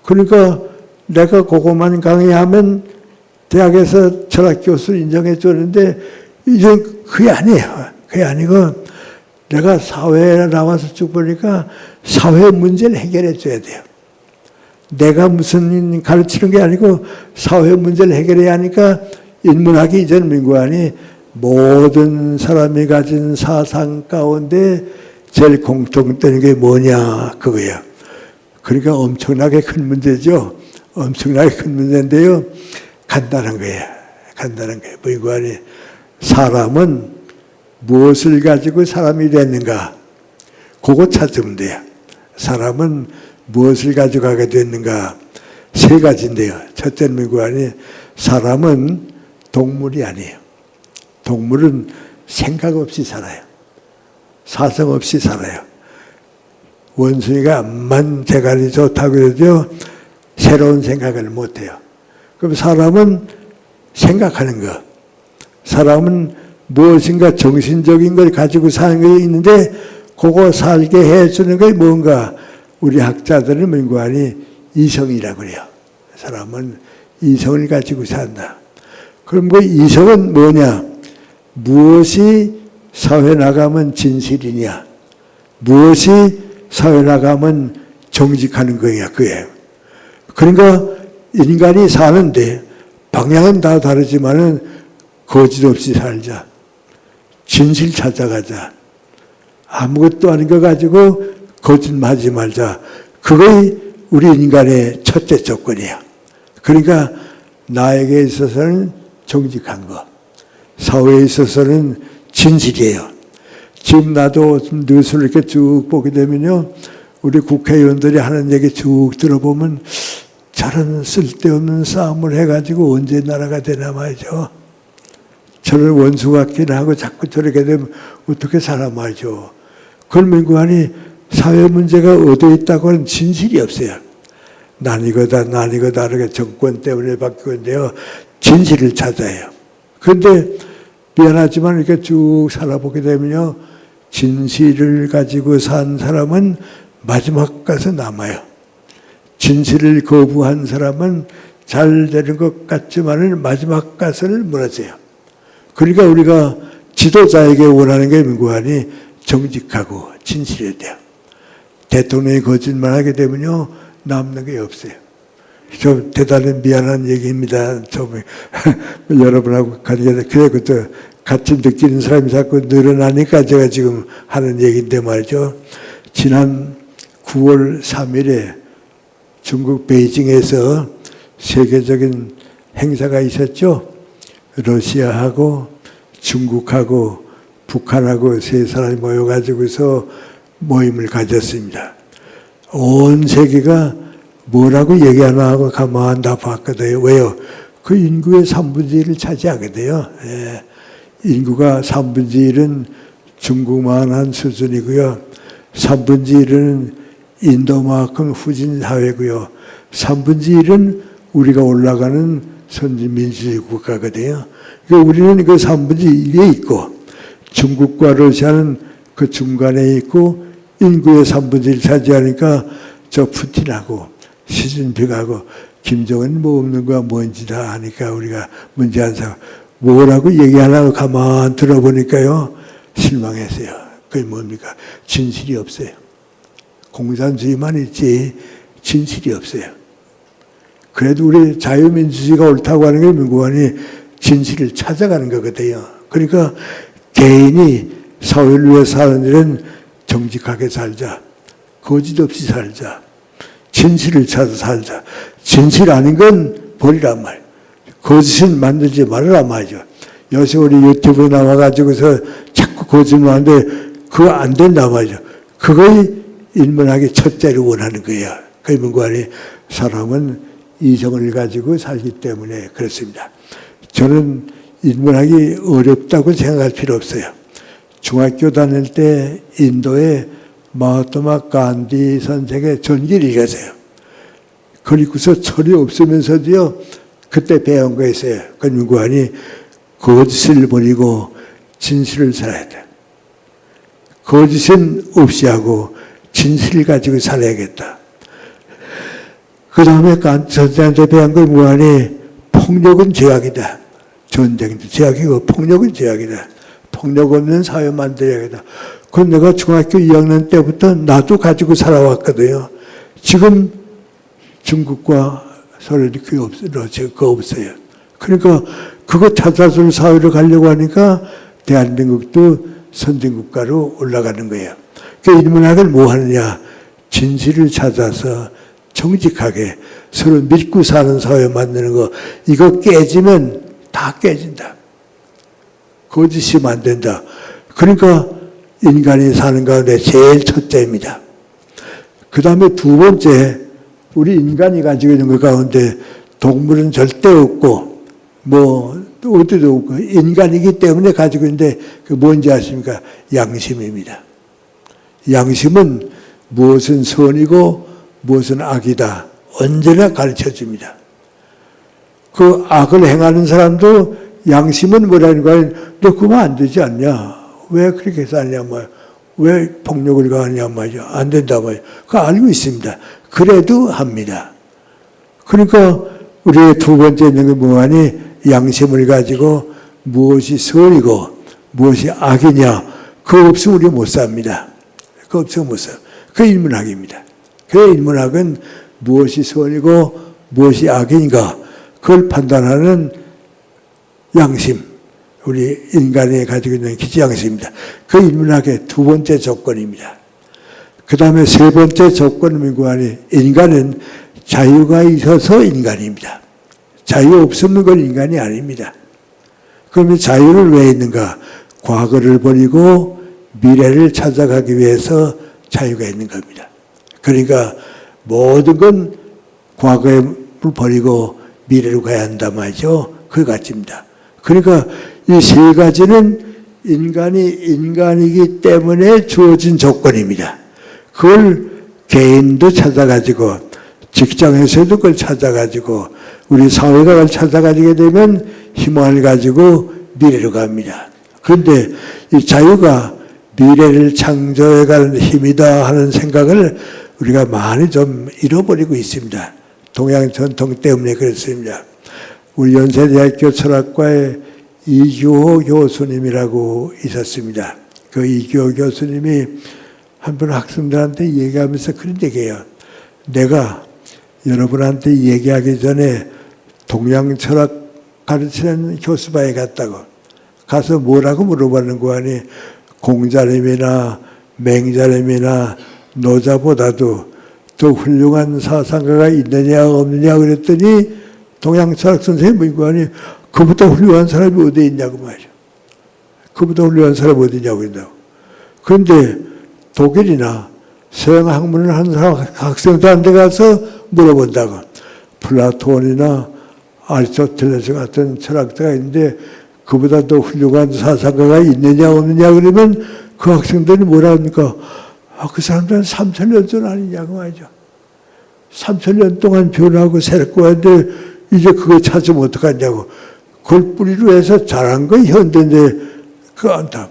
그러니까 내가 그것만 강의하면 대학에서 철학 교수 인정해 줬는데 이제 그게 아니에요. 그게 아니고 내가 사회에 나와서 쭉 보니까 사회 문제를 해결해 줘야 돼요. 내가 무슨 가르치는 게 아니고 사회 문제를 해결해야 하니까 인문학이 이전 민구안이 모든 사람이 가진 사상 가운데 제일 공통되는 게 뭐냐 그거예요. 그러니까 엄청나게 큰 문제죠. 엄청나게 큰 문제인데요. 간단한 거예요. 간단한 거예요. 민구안이 사람은 무엇을 가지고 사람이 됐는가? 그거 찾으면 돼요. 사람은 무엇을 가지고 하게 됐는가? 세 가지인데요. 첫째는 민구안이 사람은 동물이 아니에요. 동물은 생각 없이 살아요. 사성 없이 살아요. 원숭이가 암만 대가리 좋다고 해도 새로운 생각을 못해요. 그럼 사람은 생각하는 거. 사람은 무엇인가 정신적인 걸 가지고 사는 게 있는데 그거 살게 해주는 게 뭔가 우리 학자들은 민구안이 이성이라고 그래요. 사람은 이성을 가지고 산다. 그럼 그 이성은 뭐냐? 무엇이 사회 나가면 진실이냐? 무엇이 사회 나가면 정직하는 거냐? 그예요. 그러니까 인간이 사는데 방향은 다 다르지만은 거짓 없이 살자. 진실 찾아가자. 아무것도 아닌 거 가지고 거짓말하지 말자. 그게 우리 인간의 첫째 조건이야. 그러니까 나에게 있어서는 정직한 거. 사회에 있어서는 진실이에요. 지금 나도 뉴스를 이렇게 쭉 보게 되면요. 우리 국회의원들이 하는 얘기 쭉 들어보면 저런 쓸데없는 싸움을 해가지고 언제 나라가 되나 말이죠. 저를 원수 같긴 하고 자꾸 저렇게 되면 어떻게 살아 말이죠. 그런 민구안이 사회 문제가 어디에 있다고 하는 진실이 없어요. 난 이거다, 난 이거다, 이렇게 정권 때문에 바뀌었는데요. 진실을 찾아요. 그런데 미안하지만 이렇게 쭉 살아보게 되면요. 진실을 가지고 산 사람은 마지막 가서 남아요. 진실을 거부한 사람은 잘 되는 것 같지만은 마지막 가서를 무너져요. 그러니까 우리가 지도자에게 원하는 게 민구안이 정직하고 진실해야 돼요. 대통령이 거짓말하게 되면요 남는 게 없어요. 좀 대단히 미안한 얘기입니다. 좀 여러분하고 가지게 그래 그때 같이 느끼는 사람이 자꾸 늘어나니까 제가 지금 하는 얘기인데 말이죠. 지난 9월 3일에 중국 베이징에서 세계적인 행사가 있었죠. 러시아하고 중국하고 북한하고 세 사람이 모여가지고서 모임을 가졌습니다. 온 세계가 뭐라고 얘기하나 하고 가만 다 봤거든요. 왜요? 그 인구의 3분의 1을 차지하거든요. 예. 인구가 3분의 1은 중국만한 수준이고요. 3분의 1은 인도만큼 후진 사회고요. 3분의 1은 우리가 올라가는 선진민주주의 국가거든요. 그러니까 우리는 그 3분의 1에 있고 중국과 러시아는 그 중간에 있고 인구의 3분의 1 차지하니까 저 푸틴하고 시진핑하고 김정은 뭐 없는 거야 뭔지 다 아니까 우리가 문제 안 삼고 뭐라고 얘기하려고 가만 들어보니까요. 실망했어요. 그게 뭡니까? 진실이 없어요. 공산주의만 있지 진실이 없어요. 그래도 우리 자유민주주의가 옳다고 하는 게 민국안이 진실을 찾아가는 거거든요. 그러니까 개인이 사회를 위해 사는 일은 정직하게 살자. 거짓 없이 살자. 진실을 찾아 살자. 진실 아닌 건 버리란 말이에요. 거짓은 만들지 말으란 말이죠. 요새 우리 유튜브에 나와가지고서 자꾸 거짓말하는데 그거 안 된단 말이죠. 그거의 인문학의 첫째로 원하는 거예요. 그 인문관이 사람은 이성을 가지고 살기 때문에 그렇습니다. 저는 인문학이 어렵다고 생각할 필요 없어요. 중학교 다닐 때 인도에 마하트마 간디 선생의 전기를 읽었어요. 그리고서 철이 없으면서도요, 그때 배운 거 있어요. 그 인문관이 거짓을 버리고 진실을 살아야 돼. 거짓은 없이 하고 진실을 가지고 살아야겠다. 그 다음에 선생한테 배운 거 무한히 폭력은 죄악이다. 전쟁도 죄악이고 폭력은 죄악이다. 폭력 없는 사회 만들어야겠다. 그건 내가 중학교 2학년 때부터 나도 가지고 살아왔거든요. 지금 중국과 소련이 그거 없어요. 그러니까 그거 찾아줄 사회로 가려고 하니까 대한민국도 선진국가로 올라가는 거예요. 그 인문학은 뭐 하느냐? 진실을 찾아서 정직하게 서로 믿고 사는 사회 만드는 거. 이거 깨지면 다 깨진다. 거짓이면 안 된다. 그러니까 인간이 사는 가운데 제일 첫째입니다. 그 다음에 두 번째, 우리 인간이 가지고 있는 것 가운데 동물은 절대 없고 뭐 어디도 없고 인간이기 때문에 가지고 있는데 그 뭔지 아십니까? 양심입니다. 양심은 무엇은 선이고 무엇은 악이다. 언제나 가르쳐줍니다. 그 악을 행하는 사람도 양심은 뭐라는 거야? 너 그러면 안 되지 않냐? 왜 그렇게 사냐 말이야? 왜 폭력을 가하냐 말이야? 안 된다 말이야. 그거 알고 있습니다. 그래도 합니다. 그러니까 우리의 두 번째 있는 게 뭐하니? 양심을 가지고 무엇이 선이고 무엇이 악이냐? 그거 없으면 우리 못 삽니다. 그거 없으면 못 삽니다. 그게 인문학입니다. 그 인문학은 무엇이 선이고 무엇이 악인가 그걸 판단하는 양심, 우리 인간이 가지고 있는 기지양심입니다. 그 인문학의 두 번째 조건입니다. 그 다음에 세 번째 조건은 뭐하니? 인간은 자유가 있어서 인간입니다. 자유 없으면 건 인간이 아닙니다. 그러면 자유를 왜 있는가? 과거를 버리고 미래를 찾아가기 위해서 자유가 있는 겁니다. 그러니까 모든 건 과거를 버리고 미래로 가야 한단 말이죠. 그 가치입니다. 그러니까 이 세 가지는 인간이 인간이기 때문에 주어진 조건입니다. 그걸 개인도 찾아가지고 직장에서도 그걸 찾아가지고 우리 사회가 그걸 찾아가지게 되면 희망을 가지고 미래로 갑니다. 그런데 이 자유가 미래를 창조해가는 힘이다 하는 생각을 우리가 많이 좀 잃어버리고 있습니다. 동양 전통 때문에 그렇습니다. 우리 연세대학교 철학과에 이규호 교수님이라고 있었습니다. 그 이규호 교수님이 한 번 학생들한테 얘기하면서 그런 얘기해요. 내가 여러분한테 얘기하기 전에 동양 철학 가르치는 교수바에 갔다고. 가서 뭐라고 물어보는 거 아니? 공자님이나 맹자님이나 노자보다도 더 훌륭한 사상가가 있느냐 없느냐 그랬더니 동양 철학 선생님이 뭐고 하니 그보다 훌륭한 사람이 어디 있냐고 말이죠. 그보다 훌륭한 사람이 어디 있냐고 그런다고. 그런데 독일이나 서양 학문을 하는 사람 학생들한테 가서 물어본다고. 플라톤이나 아리스토텔레스 같은 철학자가 있는데 그보다 더 훌륭한 사상가가 있느냐 없느냐 그러면 그 학생들이 뭐라 합니까? 그 사람들은 3,000년 전 아니냐고 말이죠. 3,000년 동안 변하고 새롭고 하는데 이제 그거 찾으면 어떡하냐고. 그걸 뿌리로 해서 자란 거 현대인데 그 안타.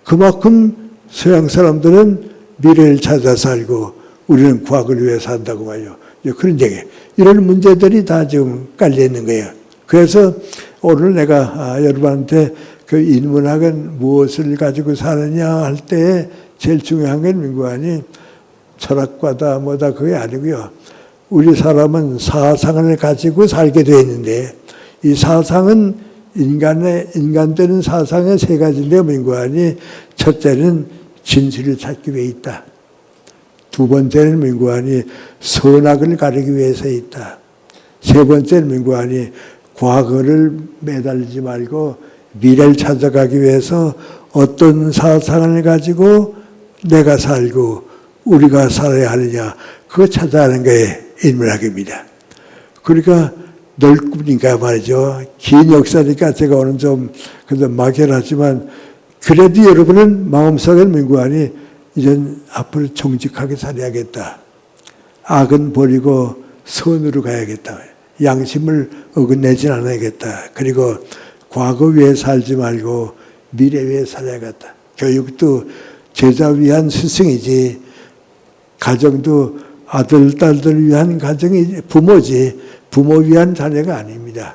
그만큼 서양 사람들은 미래를 찾아 살고 우리는 과거를 위해 산다고 말이죠. 그런 얘기. 이런 문제들이 다 지금 깔려 있는 거예요. 그래서 오늘 내가 여러분한테 그 인문학은 무엇을 가지고 사느냐 할 때 제일 중요한 건 민구안이 철학과다 뭐다 그게 아니고요. 우리 사람은 사상을 가지고 살게 되어 있는데 이 사상은 인간되는 사상의 세 가지인데 민구안이 첫째는 진실을 찾기 위해 있다. 두 번째는 민구안이 선악을 가리기 위해서 있다. 세 번째는 민구안이 과거를 매달리지 말고 미래를 찾아가기 위해서 어떤 사상을 가지고 내가 살고 우리가 살아야 하느냐 그거 찾아가는 게 인문학입니다. 그러니까 넓으니까 말이죠. 긴 역사니까 제가 오늘 좀 막연하지만 그래도 여러분은 마음속에 민구안이 이젠 앞으로 정직하게 살아야겠다. 악은 버리고 선으로 가야겠다. 양심을 어긋내진 않아야겠다. 그리고 과거 위에 살지 말고 미래 위에 살아야겠다. 교육도 제자 위한 스승이지 가정도 아들, 딸들 위한 가정이 부모지 부모 위한 자녀가 아닙니다.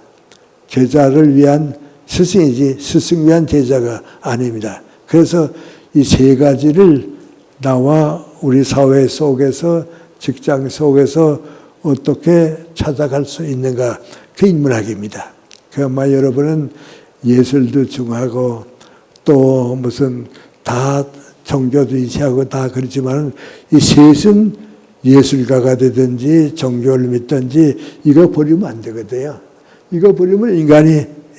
제자를 위한 스승이지 스승 위한 제자가 아닙니다. 그래서 이 세 가지를 나와 우리 사회 속에서 직장 속에서 어떻게 찾아갈 수 있는가 그 인문학입니다. 그야말로 여러분은 예술도 중요하고 또 무슨 다 종교도 이시하고 다 그렇지만 이 셋은 예술가가 되든지 종교를 믿든지 이거 버리면 안 되거든요. 이거 버리면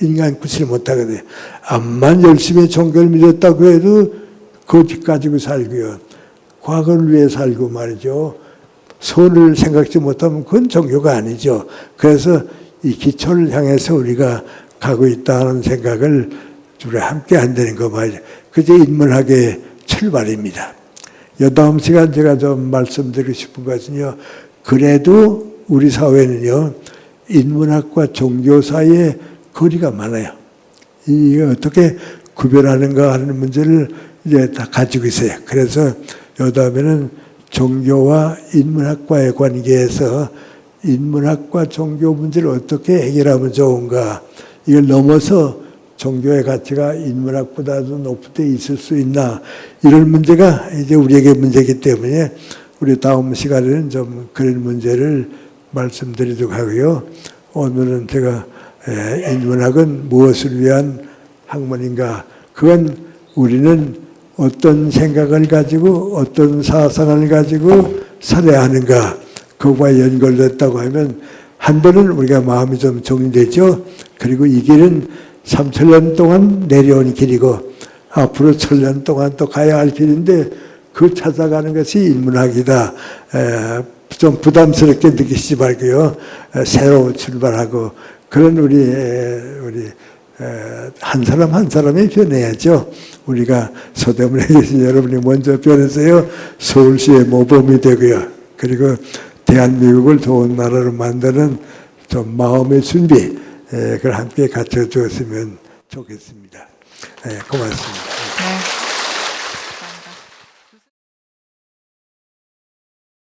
인간 구실을 못하거든요. 암만 열심히 종교를 믿었다고 해도 거짓 가지고 살고요. 과거를 위해 살고 말이죠. 선을 생각지 못하면 그건 종교가 아니죠. 그래서 이 기초를 향해서 우리가 가고 있다는 생각을 우리 함께 한다는 거 말이죠. 그게 인문학의 출발입니다. 다음 시간 제가 좀 말씀드리고 싶은 것은요. 그래도 우리 사회는요. 인문학과 종교 사이에 거리가 많아요. 이게 어떻게 구별하는가 하는 문제를 이제 다 가지고 있어요. 그래서 다음에는 종교와 인문학과의 관계에서 인문학과 종교 문제를 어떻게 해결하면 좋은가. 이걸 넘어서 종교의 가치가 인문학보다도 높은 데 있을 수 있나. 이런 문제가 이제 우리에게 문제이기 때문에 우리 다음 시간에는 좀 그런 문제를 말씀드리도록 하고요. 오늘은 제가 인문학은 무엇을 위한 학문인가. 그건 우리는 어떤 생각을 가지고 어떤 사상을 가지고 살아야 하는가. 그거와 연결됐다고 하면 한편은 우리가 마음이 좀 정리되죠. 그리고 이 길은 3,000년 동안 내려온 길이고 앞으로 1,000년 동안 또 가야 할 길인데 그 찾아가는 것이 인문학이다. 좀 부담스럽게 느끼시지 말고요. 새로 출발하고 그런 우리 한 사람 한 사람이 변해야죠. 우리가 서대문에 계신 여러분이 먼저 변해서요. 서울시의 모범이 되고요. 그리고 대한민국을 좋은 나라로 만드는 좀 마음의 준비 그걸 함께 갖춰 주었으면 좋겠습니다. 고맙습니다. 네.